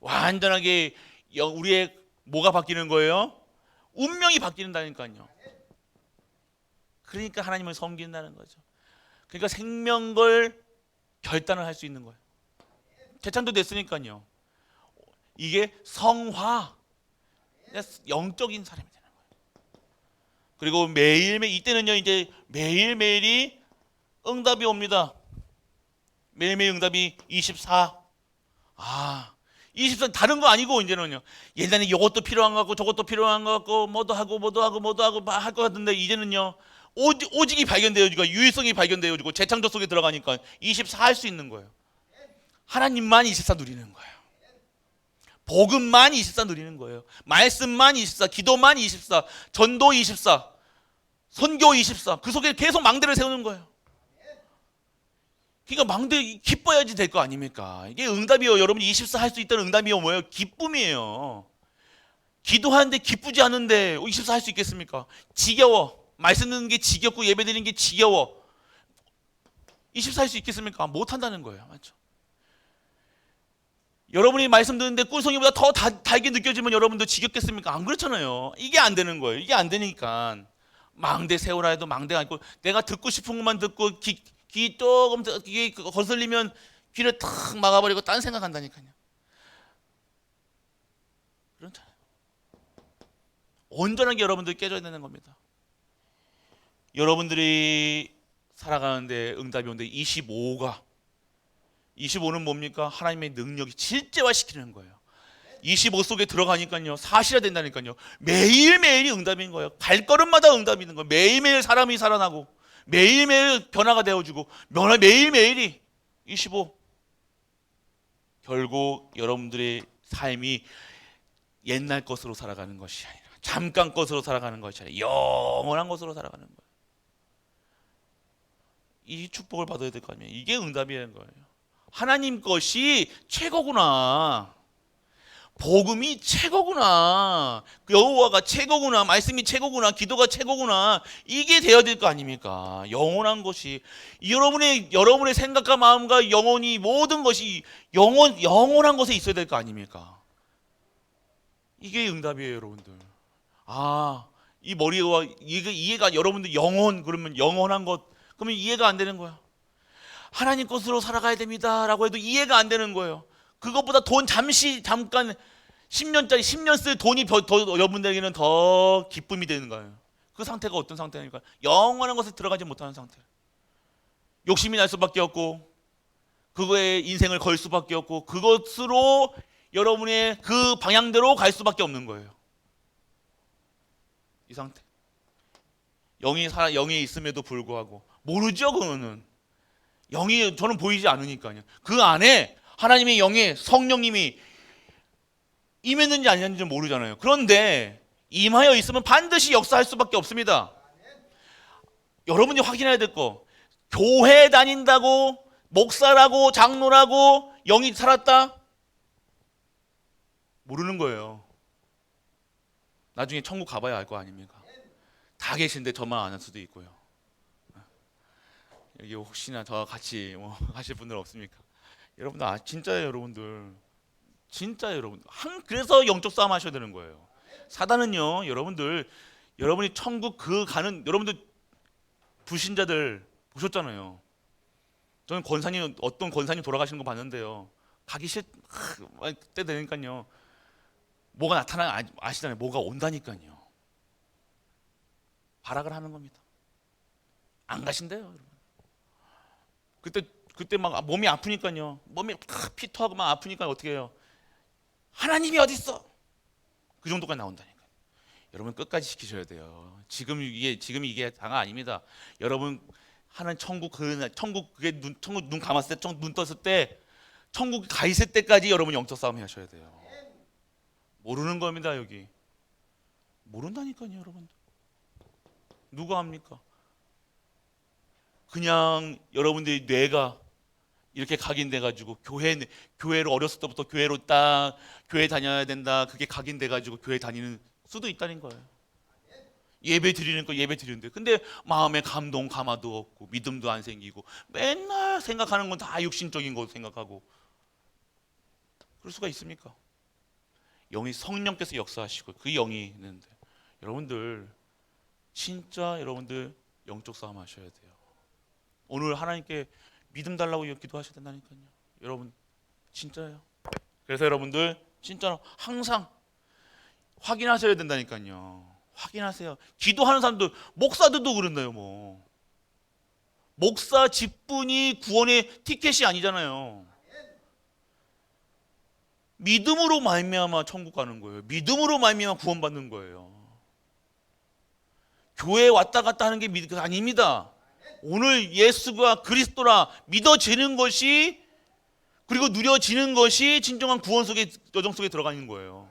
완전하게 우리의 뭐가 바뀌는 거예요? 운명이 바뀌는다니까요. 그러니까 하나님을 섬긴다는 거죠. 그러니까 생명을 결단을 할 수 있는 거예요. 재창도 됐으니까요. 이게 성화 영적인 사람이 되는 거예요. 그리고 매일매일 이때는요 이제 매일매일이 응답이 옵니다. 매일매일 응답이 24. 24 다른 거 아니고 이제는요. 옛날에 이것도 필요한 것 같고 저것도 필요한 것 같고 뭐도 하고 할 것 같은데 이제는요. 오직이 발견되어지고 유일성이 발견되어지고 재창조 속에 들어가니까 24 할 수 있는 거예요. 하나님만 24 누리는 거예요. 복음만 24 누리는 거예요. 말씀만 24, 기도만 24, 전도 24, 선교 24. 그 속에 계속 망대를 세우는 거예요. 그러니까 망대 기뻐야지 될 거 아닙니까? 이게 응답이요. 여러분이 24 할 수 있다는 응답이요. 뭐예요? 기쁨이에요. 기도하는데 기쁘지 않은데 24 할 수 있겠습니까? 지겨워. 말씀 듣는 게 지겹고 예배 드리는 게 지겨워. 24 할 수 있겠습니까? 못 한다는 거예요. 맞죠? 여러분이 말씀 듣는데 꿀송이보다 더 달게 느껴지면 여러분도 지겹겠습니까? 안 그렇잖아요. 이게 안 되는 거예요. 이게 안 되니까 망대 세우라 해도 망대가 아니고 내가 듣고 싶은 것만 듣고 귀 조금 귀에 거슬리면 귀를 탁 막아버리고 딴 생각한다니까요. 그렇잖아요. 온전하게 여러분들 깨져야 되는 겁니다. 여러분들이 살아가는데 응답이 오는데 25는 뭡니까? 하나님의 능력이 실제화시키는 거예요. 25 속에 들어가니까요, 사실화 된다니까요. 매일매일이 응답인 거예요. 발걸음마다 응답이 있는 거예요. 매일매일 사람이 살아나고, 매일매일 변화가 되어주고, 매일매일이 25. 결국 여러분들의 삶이 옛날 것으로 살아가는 것이 아니라, 잠깐 것으로 살아가는 것이 아니라 영원한 것으로 살아가는 거예요. 이 축복을 받아야 될 거 아니에요. 이게 응답이라는 거예요. 하나님 것이 최고구나. 복음이 최고구나. 여호와가 최고구나. 말씀이 최고구나. 기도가 최고구나. 이게 되어야 될 거 아닙니까? 영원한 것이 여러분의 생각과 마음과 영혼이 모든 것이 영원한 것에 있어야 될 거 아닙니까? 이게 응답이에요, 여러분들. 이 머리와 이해가 여러분들 영혼 그러면 영원한 것 그러면 이해가 안 되는 거야. 하나님 것으로 살아가야 됩니다라고 해도 이해가 안 되는 거예요. 그것보다 돈 잠깐 10년 쓸 돈이 더 여러분들에게는 더 기쁨이 되는 거예요. 그 상태가 어떤 상태입니까? 영원한 것에 들어가지 못하는 상태. 욕심이 날 수밖에 없고 그거에 인생을 걸 수밖에 없고 그것으로 여러분의 그 방향대로 갈 수밖에 없는 거예요. 이 상태. 영이 있음에도 불구하고 모르죠, 그거는. 영이 저는 보이지 않으니까요. 그 안에 하나님의 영의 성령님이 임했는지 아니었는지 모르잖아요. 그런데 임하여 있으면 반드시 역사할 수밖에 없습니다. 여러분이 확인해야 될 거, 교회 다닌다고 목사라고 장로라고 영이 살았다? 모르는 거예요. 나중에 천국 가봐야 알 거 아닙니까? 다 계신데 저만 안 할 수도 있고요. 여기 혹시나 저와 같이 하실 분들 없습니까? 여러분들 진짜예요, 여러분들. 진짜예요, 여러분들. 그래서 영적 싸움 하셔야 되는 거예요. 사단은요, 여러분이 천국 가는 여러분들 불신자들 보셨잖아요. 저는 어떤 권사님 돌아가시는 거 봤는데요. 가기 때 되니까요. 뭐가 나타나는 아시잖아요. 뭐가 온다니까요. 발악을 하는 겁니다. 안 가신대요, 여러분. 그때 막 몸이 아프니까요. 몸이 피토하고 막 아프니까 어떻게 해요? 하나님이 어디 있어? 그 정도까지 나온다니까요. 여러분 끝까지 지키셔야 돼요. 지금 이게 다가 아닙니다. 여러분 하는 천국 눈 감았을 때, 눈 떴을 때, 천국 가 있을 때까지 여러분 영적 싸움 하셔야 돼요. 모르는 겁니다, 여기. 모른다니까요, 여러분. 누가 합니까? 그냥 여러분들이 뇌가 이렇게 각인돼가지고 교회로 어렸을 때부터 교회 다녀야 된다. 그게 각인돼가지고 교회 다니는 수도 있다는 거예요. 예배 드리는데 근데 마음에 감동 감화도 없고 믿음도 안 생기고 맨날 생각하는 건 다 육신적인 거 생각하고 그럴 수가 있습니까? 성령께서 역사하시고 그 영이 있는데 여러분들 진짜 여러분들 영적 싸움 하셔야 돼요. 오늘 하나님께 믿음 달라고 기도하셔야 된다니까요. 여러분 진짜예요. 그래서 여러분들 진짜로 항상 확인하셔야 된다니까요. 확인하세요. 기도하는 사람들, 목사들도 그런데요. 목사 직분이 구원의 티켓이 아니잖아요. 믿음으로 말미암아 천국 가는 거예요. 믿음으로 말미암아 구원받는 거예요. 교회에 왔다 갔다 하는 게 아닙니다. 오늘 예수가 그리스도라 믿어지는 것이 그리고 누려지는 것이 진정한 구원 속에 여정 속에 들어가는 거예요.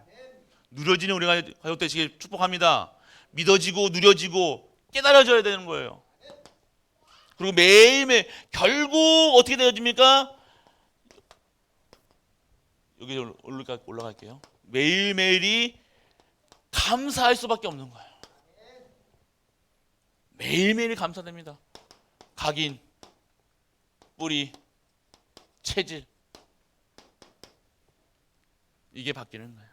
누려지는 우리가 가족 되시길 축복합니다. 믿어지고 누려지고 깨달아져야 되는 거예요. 그리고 매일매일 결국 어떻게 되어집니까? 여기 올라갈게요. 매일매일이 감사할 수밖에 없는 거예요. 매일매일이 감사됩니다. 각인, 뿌리, 체질 이게 바뀌는 거예요.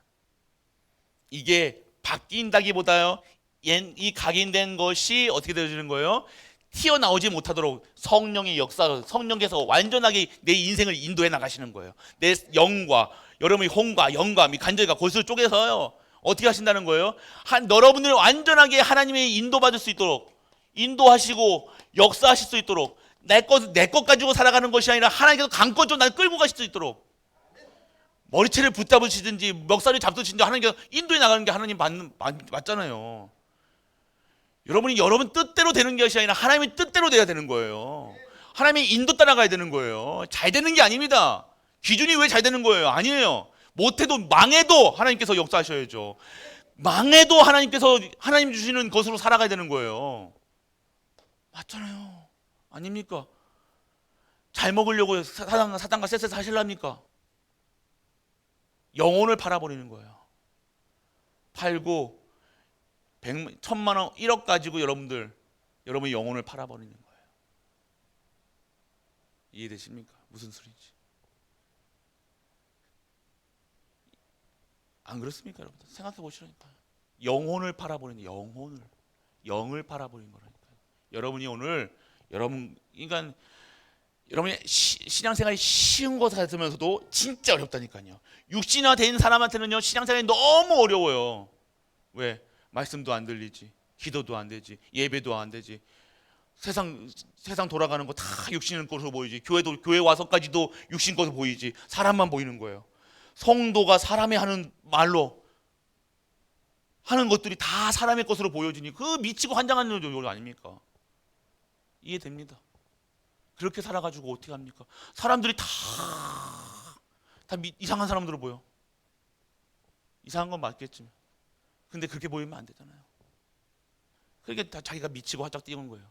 이게 바뀐다기보다요. 이 각인된 것이 어떻게 되어지는 거예요? 튀어나오지 못하도록 성령의 역사, 성령께서 완전하게 내 인생을 인도해 나가시는 거예요. 내 영과 여러분의 혼과 영과 간절과 골수를 쪼개서요. 어떻게 하신다는 거예요? 여러분을 완전하게 하나님의 인도받을 수 있도록 인도하시고 역사하실 수 있도록 내 것 가지고 살아가는 것이 아니라 하나님께서 강권적으로 날 끌고 가실 수 있도록 머리채를 붙잡으시든지 멱살을 잡으시든지 하나님께서 인도해 나가는 게 하나님 맞잖아요. 여러분이 여러분 뜻대로 되는 것이 아니라 하나님의 뜻대로 돼야 되는 거예요. 하나님의 인도 따라가야 되는 거예요. 잘 되는 게 아닙니다. 기준이 왜 잘 되는 거예요? 아니에요. 못해도 망해도 하나님께서 역사하셔야죠. 망해도 하나님께서 하나님 주시는 것으로 살아가야 되는 거예요. 맞잖아요. 아닙니까? 잘 먹으려고 사단과 셋셋 하실랍니까? 영혼을 팔아버리는 거예요. 팔고 100만, 1000만 원, 1억 가지고 여러분의 영혼을 팔아버리는 거예요. 이해되십니까? 무슨 소리인지. 안 그렇습니까, 여러분? 생각해 보시라니까요. 영혼을 팔아버리는, 영을 팔아버리는 거라니까요. 여러분이 오늘 여러분이 신앙생활이 쉬운 것 같으면서도 진짜 어렵다니까요. 육신화된 사람한테는요, 신앙생활이 너무 어려워요. 왜? 말씀도 안 들리지, 기도도 안 되지, 예배도 안 되지, 세상 돌아가는 거 다 육신 것으로 보이지, 교회 와서까지도 육신 것으로 보이지, 사람만 보이는 거예요. 성도가 사람이 하는 말로 하는 것들이 다 사람의 것으로 보여지니 그 미치고 환장하는 거 아닙니까? 이해됩니다. 그렇게 살아가지고 어떻게 합니까? 사람들이 다 이상한 사람들로 보여. 이상한 건 맞겠지만, 근데 그렇게 보이면 안 되잖아요. 그러니까 다 자기가 미치고 화짝 뛰는 거예요.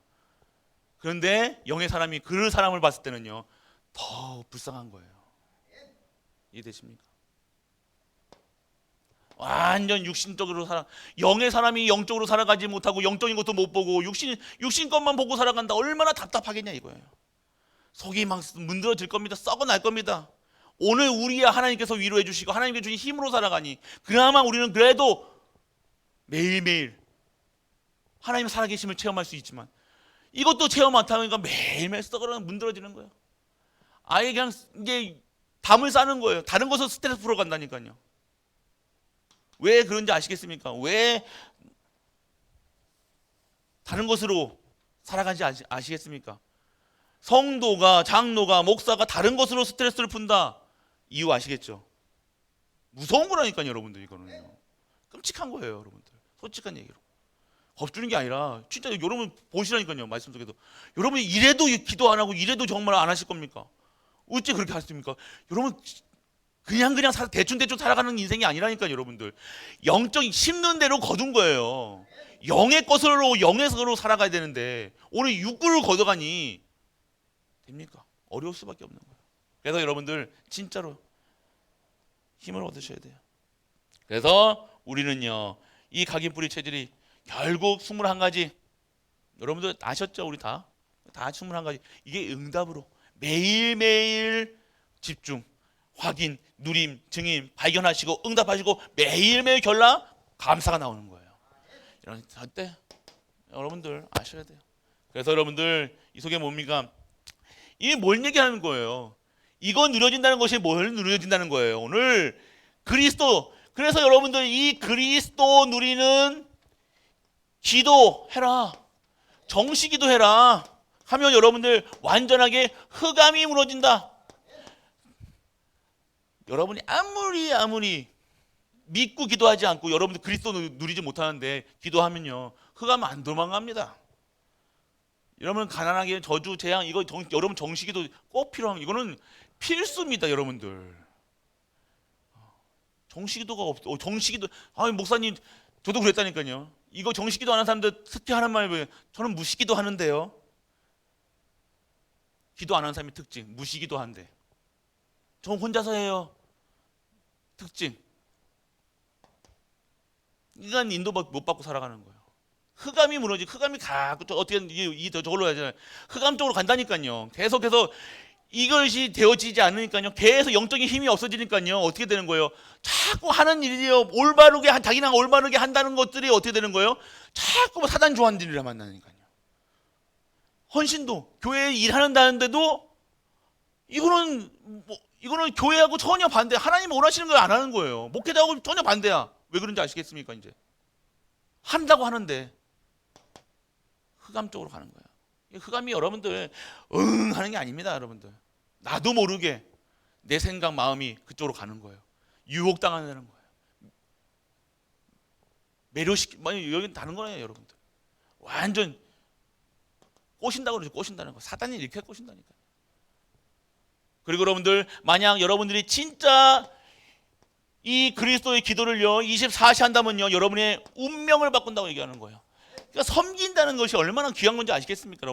그런데 영의 사람이 그 사람을 봤을 때는요, 더 불쌍한 거예요. 이해되십니까? 완전 육신적으로 영의 사람이 영적으로 살아가지 못하고 영적인 것도 못 보고 육신 것만 보고 살아간다. 얼마나 답답하겠냐 이거예요. 속이 막 문드러질 겁니다. 썩어 날 겁니다. 오늘 우리야 하나님께서 위로해 주시고 하나님께 주신 힘으로 살아가니 그나마 우리는 그래도 매일매일 하나님의 살아계심을 체험할 수 있지만, 이것도 체험 못하니까 매일매일 썩어라 문드러지는 거예요. 아예 그냥 이제 담을 싸는 거예요. 다른 것으로 스트레스 풀어간다니까요. 왜 그런지 아시겠습니까? 왜 다른 것으로 살아가는지 아시겠습니까? 성도가, 장로가, 목사가 다른 것으로 스트레스를 푼다. 이유 아시겠죠? 무서운 거라니까요, 여러분들. 이거는요, 끔찍한 거예요, 여러분들. 솔직한 얘기로. 겁주는 게 아니라 진짜 여러분 보시라니까요. 말씀 속에도 여러분이 이래도 기도 안 하고 이래도 정말 안 하실 겁니까? 어째 그렇게 하십니까? 여러분 그냥 대충 살아가는 인생이 아니라니까요, 여러분들. 영적인 심는 대로 거둔 거예요. 영의 것으로 살아가야 되는데 오늘 육구를 걷어가니 됩니까? 어려울 수밖에 없는 거예요. 그래서 여러분들 진짜로 힘을 얻으셔야 돼요. 그래서 우리는요, 이 각인뿌리 체질이 결국 21가지, 여러분들 아셨죠? 우리 다 21가지. 이게 응답으로 매일매일 집중, 확인, 누림, 증인, 발견하시고 응답하시고 매일매일 감사가 나오는 거예요. 이런 때 여러분들 아셔야 돼요. 그래서 여러분들 이 속에 뭡니까? 이게 뭘 얘기하는 거예요? 이거 누려진다는 것이 뭘 누려진다는 거예요? 오늘 그리스도. 그래서 여러분들 이 그리스도 누리는 기도해라, 정시기도 해라 하면 여러분들 완전하게 흑암이 무너진다. 여러분이 아무리 믿고 기도하지 않고 여러분들 그리스도 누리지 못하는데 기도하면요, 흑암 안 도망갑니다. 여러분 가난하게 저주 재앙 이거 여러분 정시기도 꼭 필요한, 이거는 필수입니다, 여러분들. 정시기도가 없어. 정시기도, 목사님 저도 그랬다니까요. 이거 정시기도 하는 사람들 특히하는 말이 저는 무시기도 하는데요. 기도 안 하는 사람의 특징, 무시기도 한대. 저 혼자서 해요. 특징. 인간 인도 못 받고 살아가는 거예요. 흑암이 흑암이 어떻게 저걸로 해야 되잖아요. 흑암 쪽으로 간다니까요. 계속해서 이것이 되어지지 않으니까요. 계속 영적인 힘이 없어지니까요. 어떻게 되는 거예요? 자꾸 하는 일이요, 자기랑 올바르게 한다는 것들이 어떻게 되는 거예요? 자꾸 사단 조한들이라 만나니까요. 헌신도 교회에 일하는다는데도 이거는 교회하고 전혀 반대. 하나님 원하시는 걸 안 하는 거예요. 목회자하고 전혀 반대야. 왜 그런지 아시겠습니까? 이제 한다고 하는데 흑암 쪽으로 가는 거예요. 이 흑암이 여러분들 응 하는 게 아닙니다. 여러분들 나도 모르게 내 생각 마음이 그쪽으로 가는 거예요. 유혹당하는 거예요. 매료시키 여기는 다른 거예요. 여러분들 완전 꼬신다고 그러죠. 꼬신다는 거. 사단이 이렇게 꼬신다니까. 그리고 여러분들 만약 여러분들이 진짜 이 그리스도의 기도를요 24시 한다면요 여러분의 운명을 바꾼다고 얘기하는 거예요. 그러니까 섬긴다는 것이 얼마나 귀한 건지 아시겠습니까?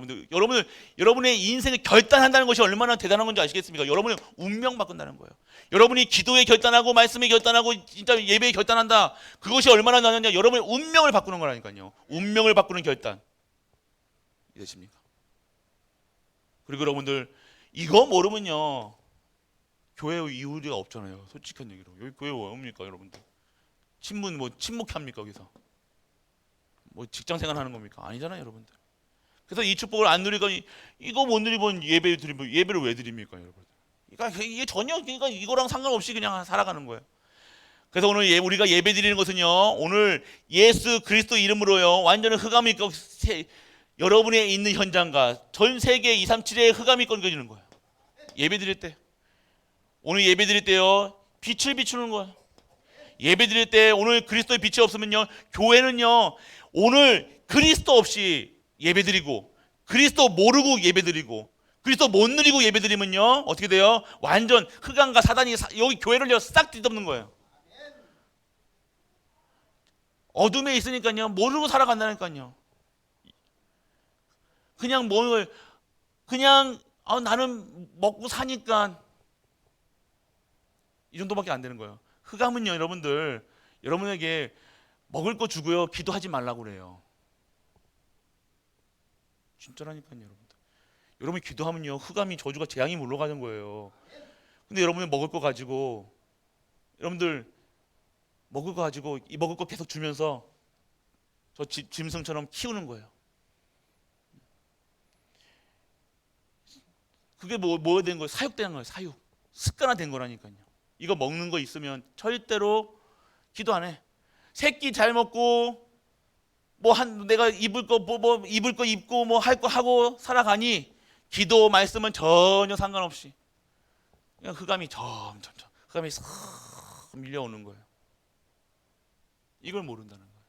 여러분의 인생을 결단한다는 것이 얼마나 대단한 건지 아시겠습니까? 여러분의 운명 바꾼다는 거예요. 여러분이 기도에 결단하고 말씀에 결단하고 진짜 예배에 결단한다. 그것이 얼마나 나느냐. 여러분의 운명을 바꾸는 거라니까요. 운명을 바꾸는 결단. 이해되십니까? 그리고 여러분들 이거 모르면요 교회 이유가 없잖아요. 솔직한 얘기로 여기 교회 왜 옵니까 여러분들? 침묵합니까 여기서? 뭐 직장생활 하는 겁니까? 아니잖아요 여러분들. 그래서 이 축복을 안 누리고 이거 못 누리면 예배를 왜 드립니까 여러분들? 그러니까 이게 전혀 그러니까 이거랑 상관없이 그냥 살아가는 거예요. 그래서 오늘 우리가 예배 드리는 것은요 오늘 예수 그리스도 이름으로요 완전히 흑암이 있고 여러분의 있는 현장과 전 세계 237의 흑암이 끊겨지는 거예요. 예배 드릴 때 오늘 예배 드릴 때요 빛을 비추는 거예요. 예배 드릴 때 오늘 그리스도의 빛이 없으면요 교회는요 오늘 그리스도 없이 예배 드리고 그리스도 모르고 예배 드리고 그리스도 못 누리고 예배 드리면요 어떻게 돼요? 완전 흑암과 사단이 여기 교회를 싹 뒤덮는 거예요. 어둠에 있으니까요 모르고 살아간다니까요. 그냥 나는 먹고 사니까 이 정도밖에 안 되는 거예요. 흑암은요 여러분들 여러분에게 먹을 거 주고요 기도하지 말라고 그래요. 진짜라니까요 여러분들. 여러분이 기도하면요 흑암이 저주가 재앙이 물러가는 거예요. 근데 여러분이 먹을 거 가지고 여러분들 이 먹을 거 계속 주면서 저 짐승처럼 키우는 거예요. 그게 뭐가 된 거예요? 사육된 거예요. 사육. 습관화된 거라니까요. 이거 먹는 거 있으면 절대로 기도 안 해. 새끼 잘 먹고 내가 입을 거 입고 뭐 할 거 하고 살아가니 기도 말씀은 전혀 상관없이 그냥 흑암이 싹 밀려오는 거예요. 이걸 모른다는 거예요.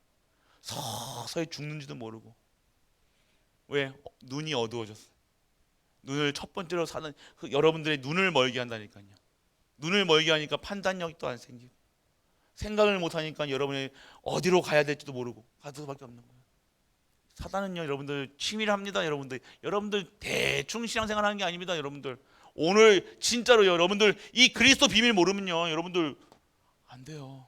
서서히 죽는지도 모르고. 왜? 눈이 어두워졌어. 눈을 첫 번째로 여러분들의 눈을 멀게 한다니까요. 눈을 멀게 하니까 판단력도 안 생기고 생각을 못 하니까 여러분이 어디로 가야 될지도 모르고 갈 수밖에 없는 거예요. 사단은요 여러분들 취미를 합니다. 여러분들 대충 신앙생활 하는 게 아닙니다. 여러분들 오늘 진짜로 여러분들 이 그리스도 비밀 모르면요 여러분들 안 돼요.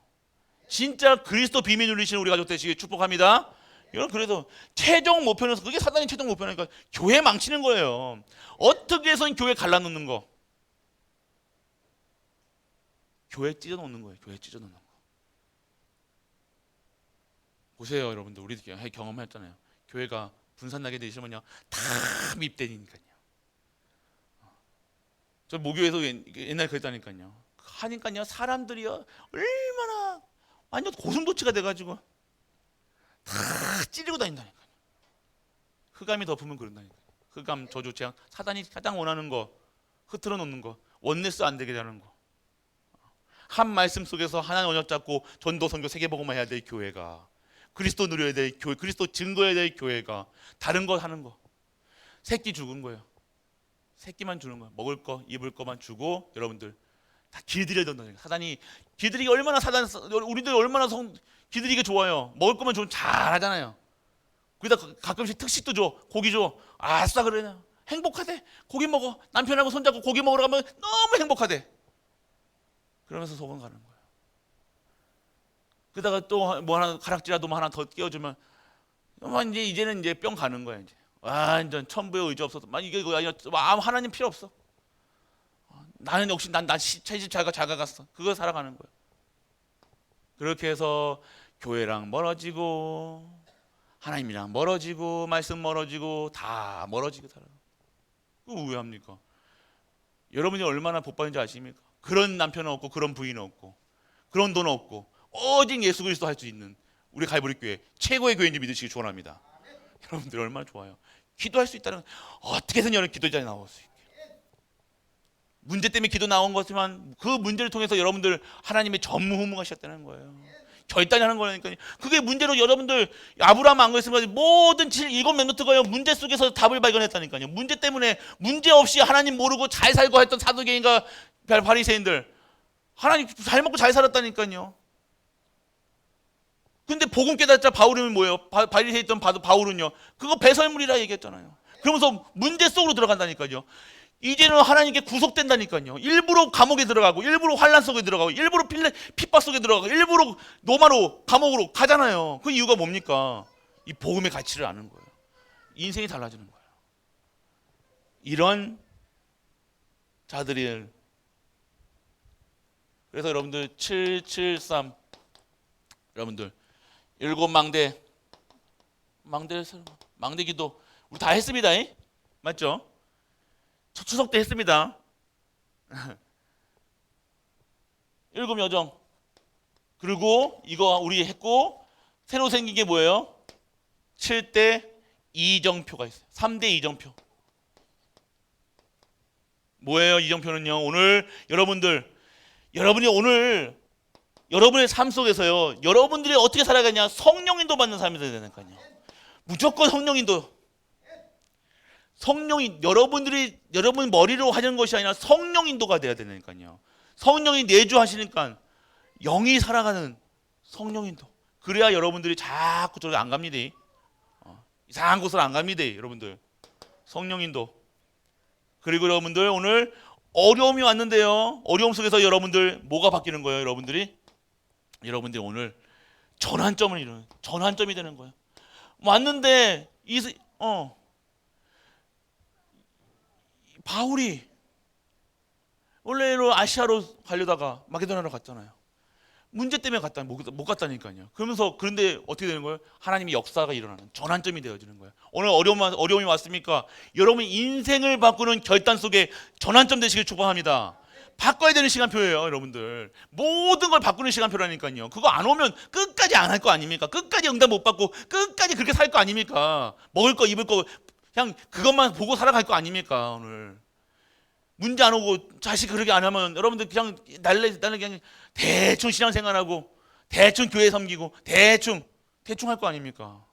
진짜 그리스도 비밀 누리시는 우리 가족 되시길 축복합니다. 여러분 그래서 최종 목표는 그게 사단의 최종 목표니까 교회 망치는 거예요. 어떻게 해서는 교회 갈라놓는 거. 교회 찢어놓는 거예요. 교회 찢어놓는 거. 보세요 여러분들 우리 경험했잖아요. 교회가 분산나게 되시면요 다 밉대니까요. 저 모교에서 옛날에 그랬다니까요. 하니까요 사람들이요 얼마나 완전 고슴도치가 돼가지고 다 찌르고 다닌다니까요. 흑암이 덮으면 그런다니까요. 흑암 저주 재앙 사단이 가장 원하는 거 흐트러 놓는 거 원네스 안 되게 하는 거. 한 말씀 속에서 하나님 언약 잡고 전도 선교 세계복음만 해야 될 교회가 그리스도 누려야 될 교회 그리스도 증거해야 될 교회가 다른 거 하는 거 새끼 죽은 거예요. 새끼만 주는 거예요. 먹을 거 입을 거만 주고 여러분들 다 길들여야 된다니까. 사단이 길들이기 얼마나 우리들 얼마나 길들이기 좋아요. 먹을 거만 주면 잘하잖아요. 거기다 가끔씩 특식도 줘. 고기 줘. 아싸 그래. 행복하대. 고기 먹어. 남편하고 손잡고 고기 먹으러 가면 너무 행복하대. 그러면서 속은 가는 거예요. 그러다가 또 뭐 하나 가락지라도 하나 더 끼워주면 이제는 뿅 가는 거야. 이제 완전 천부의 의지 없어서 이게 하나님 필요 없어. 나는 역시 난 채집 잘 가갔어. 그거 살아가는 거예요. 그렇게 해서 교회랑 멀어지고 하나님이랑 멀어지고 말씀 멀어지고 다 멀어지게 살아요. 그거 왜 합니까? 여러분이 얼마나 복 받는지 아십니까? 그런 남편은 없고 그런 부인은 없고 그런 돈 없고 오직 예수 그리스도 할 수 있는 우리 갈보리 교회 최고의 교회인지 믿으시기 축원합니다. 여러분들 얼마나 좋아요. 기도할 수 있다는, 어떻게든 여러분 기도자에 나올 수 있게. 문제 때문에 기도 나온 거지만 그 문제를 통해서 여러분들 하나님의 전무후무하셨다는 거예요. 결단이 하는 거니까요. 그게 문제로 여러분들 아브라함 안 그랬으면 모든 7몇 멘토가요 문제 속에서 답을 발견했다니까요. 문제 때문에 문제 없이 하나님 모르고 잘 살고 했던 사두개인과 바리새인들 하나님 잘 먹고 잘 살았다니까요. 근데 복음 깨닫자 바울은 뭐예요? 바리새인 있던 바울은요. 그거 배설물이라 얘기했잖아요. 그러면서 문제 속으로 들어간다니까요. 이제는 하나님께 구속된다니까요. 일부러 감옥에 들어가고 일부러 환란 속에 들어가고 일부러 핍박 속에 들어가고 일부러 로마로 감옥으로 가잖아요. 그 이유가 뭡니까? 이 복음의 가치를 아는 거예요. 인생이 달라지는 거예요. 이런 자들이, 그래서 여러분들 773 여러분들 7망대 기도 우리 다 했습니다. 맞죠? 추석 때 했습니다. 7 여정. 그리고 이거 우리 했고 새로 생긴 게 뭐예요? 7대 이정표가 있어요. 3대 이정표. 뭐예요? 이정표는요. 오늘 여러분이 오늘 여러분의 삶 속에서요. 여러분들이 어떻게 살아가냐? 성령 인도 받는 삶이 되야 되니까요. 무조건 성령 인도. 성령이 여러분 머리로 하는 것이 아니라 성령 인도가 돼야 되니까요. 성령이 내주하시니까 영이 살아가는 성령 인도. 그래야 여러분들이 자꾸 저기 안 갑니다. 이상한 곳을 안 갑니다. 여러분들 성령 인도. 그리고 여러분들 오늘 어려움이 왔는데요. 어려움 속에서 여러분들 뭐가 바뀌는 거예요? 여러분들이 오늘 전환점이 되는 거예요. 왔는데 바울이 원래로 아시아로 가려다가 마게도나로 갔잖아요. 문제 때문에 못 갔다니까요. 그런데 어떻게 되는 거예요? 하나님의 역사가 일어나는 전환점이 되어지는 거예요. 오늘 어려움이 왔습니까? 여러분 인생을 바꾸는 결단 속에 전환점 되시길 축복합니다. 바꿔야 되는 시간표예요, 여러분들. 모든 걸 바꾸는 시간표라니까요. 그거 안 오면 끝까지 안 할 거 아닙니까? 끝까지 응답 못 받고 끝까지 그렇게 살 거 아닙니까? 먹을 거, 입을 거 그냥 그것만 보고 살아갈 거 아닙니까? 오늘 문제 안 오고 자식 그렇게 안 하면 여러분들 그냥 날래 그냥 대충 신앙생활하고 대충 교회 섬기고 대충 할 거 아닙니까?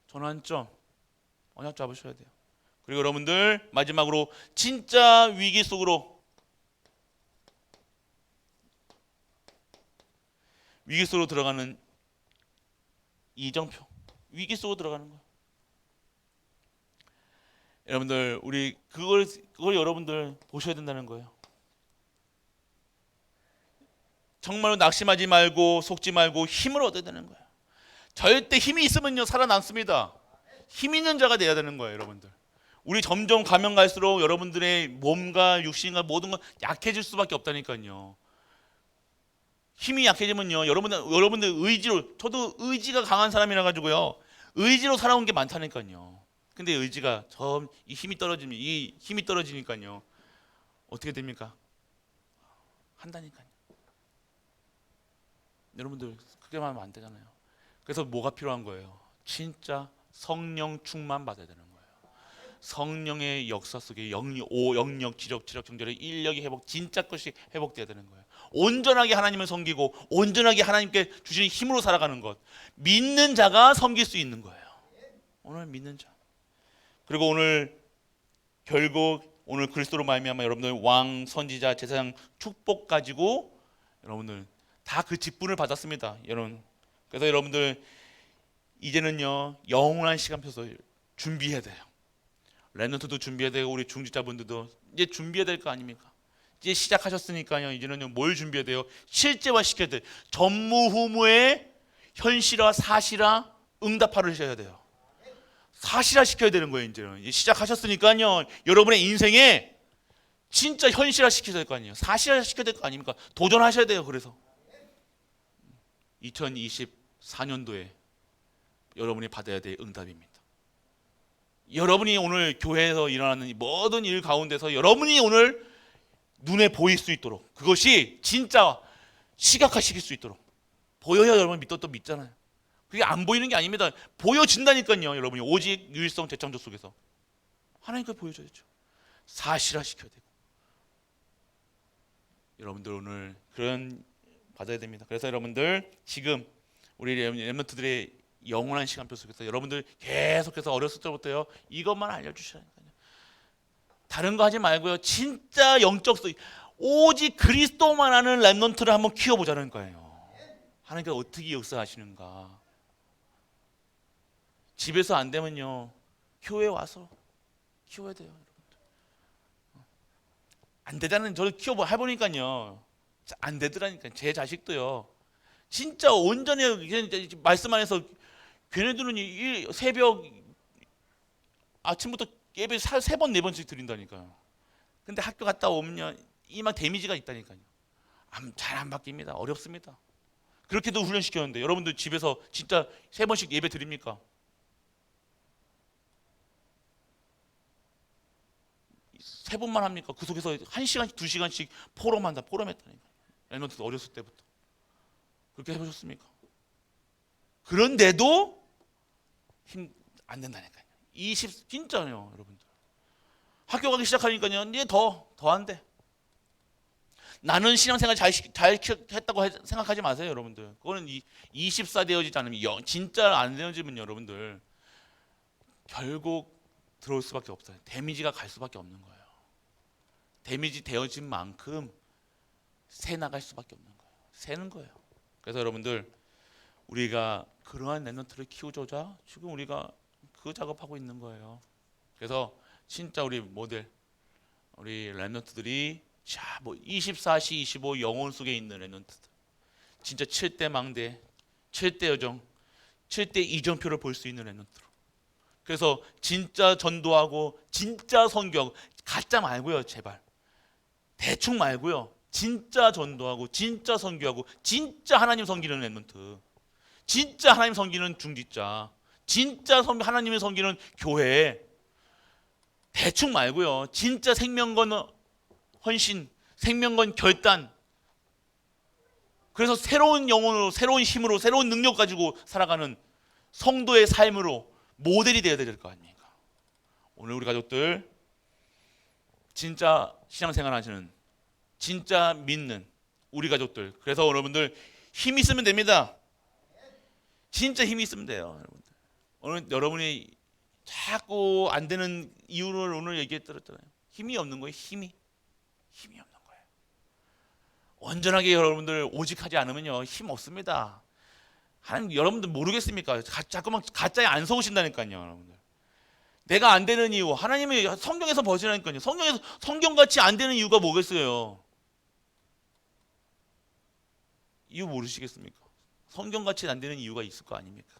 전환점 언약 잡으셔야 돼요. 그리고 여러분들 마지막으로 진짜 위기 속으로 들어가는 이정표. 위기 속으로 들어가는 거예요. 여러분들 우리 그걸 여러분들 보셔야 된다는 거예요. 정말로 낙심하지 말고 속지 말고 힘을 얻어야 되는 거예요. 절대 힘이 있으면요 살아남습니다. 힘 있는 자가 돼야 되는 거예요, 여러분들. 우리 점점 가면 갈수록 여러분들의 몸과 육신과 모든 건 약해질 수밖에 없다니까요. 힘이 약해지면요 여러분들 의지로, 저도 의지가 강한 사람이라 가지고요 의지로 살아온 게 많다니까요. 근데 의지가 이 힘이 떨어지니까요 어떻게 됩니까? 한다니까요. 여러분들 그렇게 하면 안 되잖아요. 그래서 뭐가 필요한 거예요? 진짜 성령 충만 받아야 되는 거예요. 성령의 역사 속에 영역, 지력, 정절의 인력이 진짜 것이 회복돼야 되는 거예요. 온전하게 하나님을 섬기고 온전하게 하나님께 주시는 힘으로 살아가는 것. 믿는 자가 섬길 수 있는 거예요. 오늘 믿는 자. 그리고 결국 그리스도로 말미암아 여러분들 왕, 선지자, 제사장 축복 가지고 여러분들 다 그 직분을 받았습니다. 여러분. 그래서 여러분들 이제는요 영원한 시간표서 준비해야 돼요. 랩런트도 준비해야 되고 우리 중직자분들도 이제 준비해야 될 거 아닙니까? 이제 시작하셨으니까요. 이제는 뭘 준비해야 돼요? 실제화 시켜야 돼요. 전무후무의 현실화, 사실화, 응답화를 하셔야 돼요. 사실화 시켜야 되는 거예요. 이제 시작하셨으니까요. 여러분의 인생에 진짜 현실화 시켜야 될 거 아니에요. 사실화 시켜야 될 거 아닙니까? 도전하셔야 돼요. 그래서 2024년도에 여러분이 받아야 될 응답입니다. 여러분이 오늘 교회에서 일어나는 모든 일 가운데서 여러분이 오늘 눈에 보일 수 있도록 그것이 진짜 시각화시킬 수 있도록 보여야 여러분 믿잖아요. 그게 안 보이는 게 아닙니다. 보여진다니까요. 여러분이 오직 유일성 재창조 속에서 하나님께 보여줘야죠. 사실화시켜야 되고. 여러분들 오늘 그런 받아야 됩니다. 그래서 여러분들 지금 우리 렘넌트들의 영원한 시간표 속에서 여러분들 계속해서 어렸을 때부터요 이것만 알려주시라니까요. 다른 거 하지 말고요. 진짜 영적성 오직 그리스도만 아는 렘넌트를 한번 키워보자는 거예요. 하나님께서 어떻게 역사하시는가. 집에서 안 되면요 교회 와서 키워야 돼요. 여러분들. 안 되다는 저를 해보니까요 안 되더라니까요. 제 자식도요 진짜 온전히 말씀 안에서 걔네들은 이 새벽 아침부터 예배 3번 4번씩 드린다니까요. 근데 학교 갔다 오면 이만 데미지가 있다니까요. 잘 안 바뀝니다. 어렵습니다. 그렇게도 훈련시켰는데 여러분들 집에서 진짜 3번씩 예배 드립니까? 3번만 합니까? 그 속에서 1시간씩 2시간씩 포럼했다니까요. 렘넌트 어렸을 때부터. 그렇게 해보셨습니까? 그런데도 안 된다니까요. 진짜요, 여러분들. 학교 가기 시작하니까요, 이제 더 안 돼. 나는 신앙생활 잘 했다고 생각하지 마세요, 여러분들. 그거는 24 되어지지 않으면 진짜 안 되어지면 여러분들 결국 들어올 수밖에 없어요. 데미지가 갈 수밖에 없는 거예요. 데미지 되어진 만큼 새 나갈 수밖에 없는 거예요. 새는 거예요. 그래서 여러분들 우리가 그러한 렘넌트를 키우고자 지금 우리가 그 작업하고 있는 거예요. 그래서 진짜 우리 모델 우리 렘넌트들이 자, 뭐 24시 25 영혼 속에 있는 렘넌트들 진짜 7대 망대 7대 여정 7대 이정표를 볼 수 있는 렘넌트로 그래서 진짜 전도하고 진짜 선교하고 가짜 말고요. 제발 대충 말고요. 진짜 전도하고 진짜 선교하고 진짜 하나님 섬기는 렘넌트 진짜 하나님 섬기는 중직자 진짜 하나님의 섬기는 교회 대충 말고요. 진짜 생명건 헌신 생명건 결단 그래서 새로운 영혼으로 새로운 힘으로 새로운 능력 가지고 살아가는 성도의 삶으로 모델이 되어야 될 거 아닙니까? 오늘 우리 가족들 진짜 신앙생활 하시는 진짜 믿는 우리 가족들 그래서 여러분들 힘 있으면 됩니다. 진짜 힘이 있으면 돼요. 여러분들. 오늘 여러분이 자꾸 안 되는 이유를 오늘 얘기했잖아요. 힘이 없는 거예요. 힘이 없는 거예요. 온전하게 여러분들 오직 하지 않으면요 힘 없습니다. 하나님 여러분들 모르겠습니까? 자꾸만 가짜에 안 속으신다니까요. 여러분들. 내가 안 되는 이유 하나님이 성경에서 벗으라니까요. 성경같이 안 되는 이유가 뭐겠어요? 이유 모르시겠습니까? 성경같이 안 되는 이유가 있을 거 아닙니까?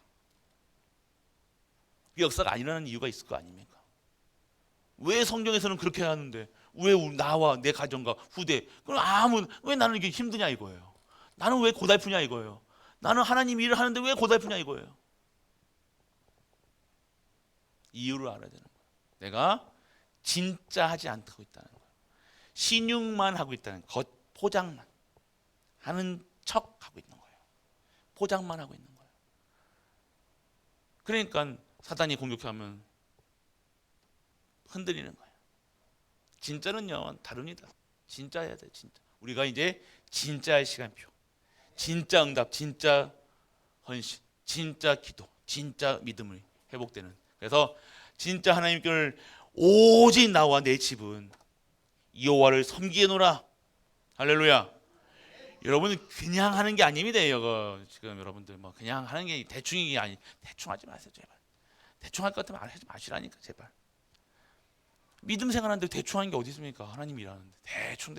그 역사가 안 일어나는 이유가 있을 거 아닙니까? 왜 성경에서는 그렇게 하는데 왜 나와 내 가정과 후대 그럼 왜 나는 이게 힘드냐 이거예요. 나는 왜 고달프냐 이거예요. 나는 하나님 일을 하는데 왜 고달프냐 이거예요. 이유를 알아야 되는 거예요. 내가 진짜 하지 않고 있다는 거예요. 신용만 하고 있다는 것 포장만 하는 척 하고 있는 거예요. 포장만 하고 있는 거예요. 그러니까 사단이 공격하면 흔들리는 거예요. 진짜는요 다릅니다. 진짜 해야 돼. 진짜 우리가 이제 진짜의 시간표 진짜 응답 진짜 헌신 진짜 기도 진짜 믿음을 회복되는 그래서 진짜 하나님께를 오직 나와 내 집은 여호와를 섬기노라. 할렐루야. 여러분은 그냥 하는 게 아닙니다. 이거 지금 여러분들 뭐 그냥 하는 게 대충이 아니 대충 하지 마세요. 제발 대충 할 것 같으면 하지 마시라니까 제발. 믿음 생활하는데 대충 하는 게 어디 있습니까? 하나님 일하는데 대충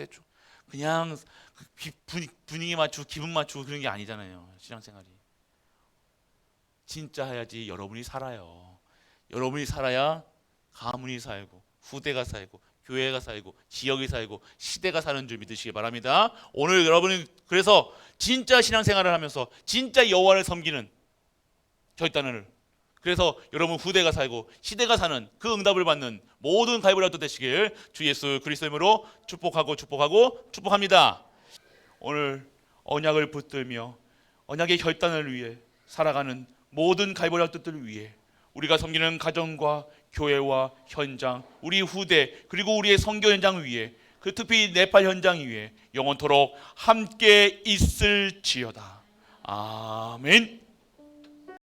그냥 분위기 맞추고 기분 맞추고 그런 게 아니잖아요. 신앙생활이 진짜 해야지 여러분이 살아요. 여러분이 살아야 가문이 살고 후대가 살고 교회가 살고 지역이 살고 시대가 사는 줄 믿으시기 바랍니다. 오늘 여러분이 그래서 진짜 신앙생활을 하면서 진짜 여호와를 섬기는 결단을 그래서 여러분 후대가 살고 시대가 사는 그 응답을 받는 모든 가이브라도 되시길 주 예수 그리스도의 이름으로 축복합니다. 오늘 언약을 붙들며 언약의 결단을 위해 살아가는 모든 가이버리 뜻들을 위해 우리가 섬기는 가정과 교회와 현장, 우리 후대, 그리고 우리의 선교 현장 위에, 그 특히 네팔 현장 위에 영원토록 함께 있을지어다. 아멘.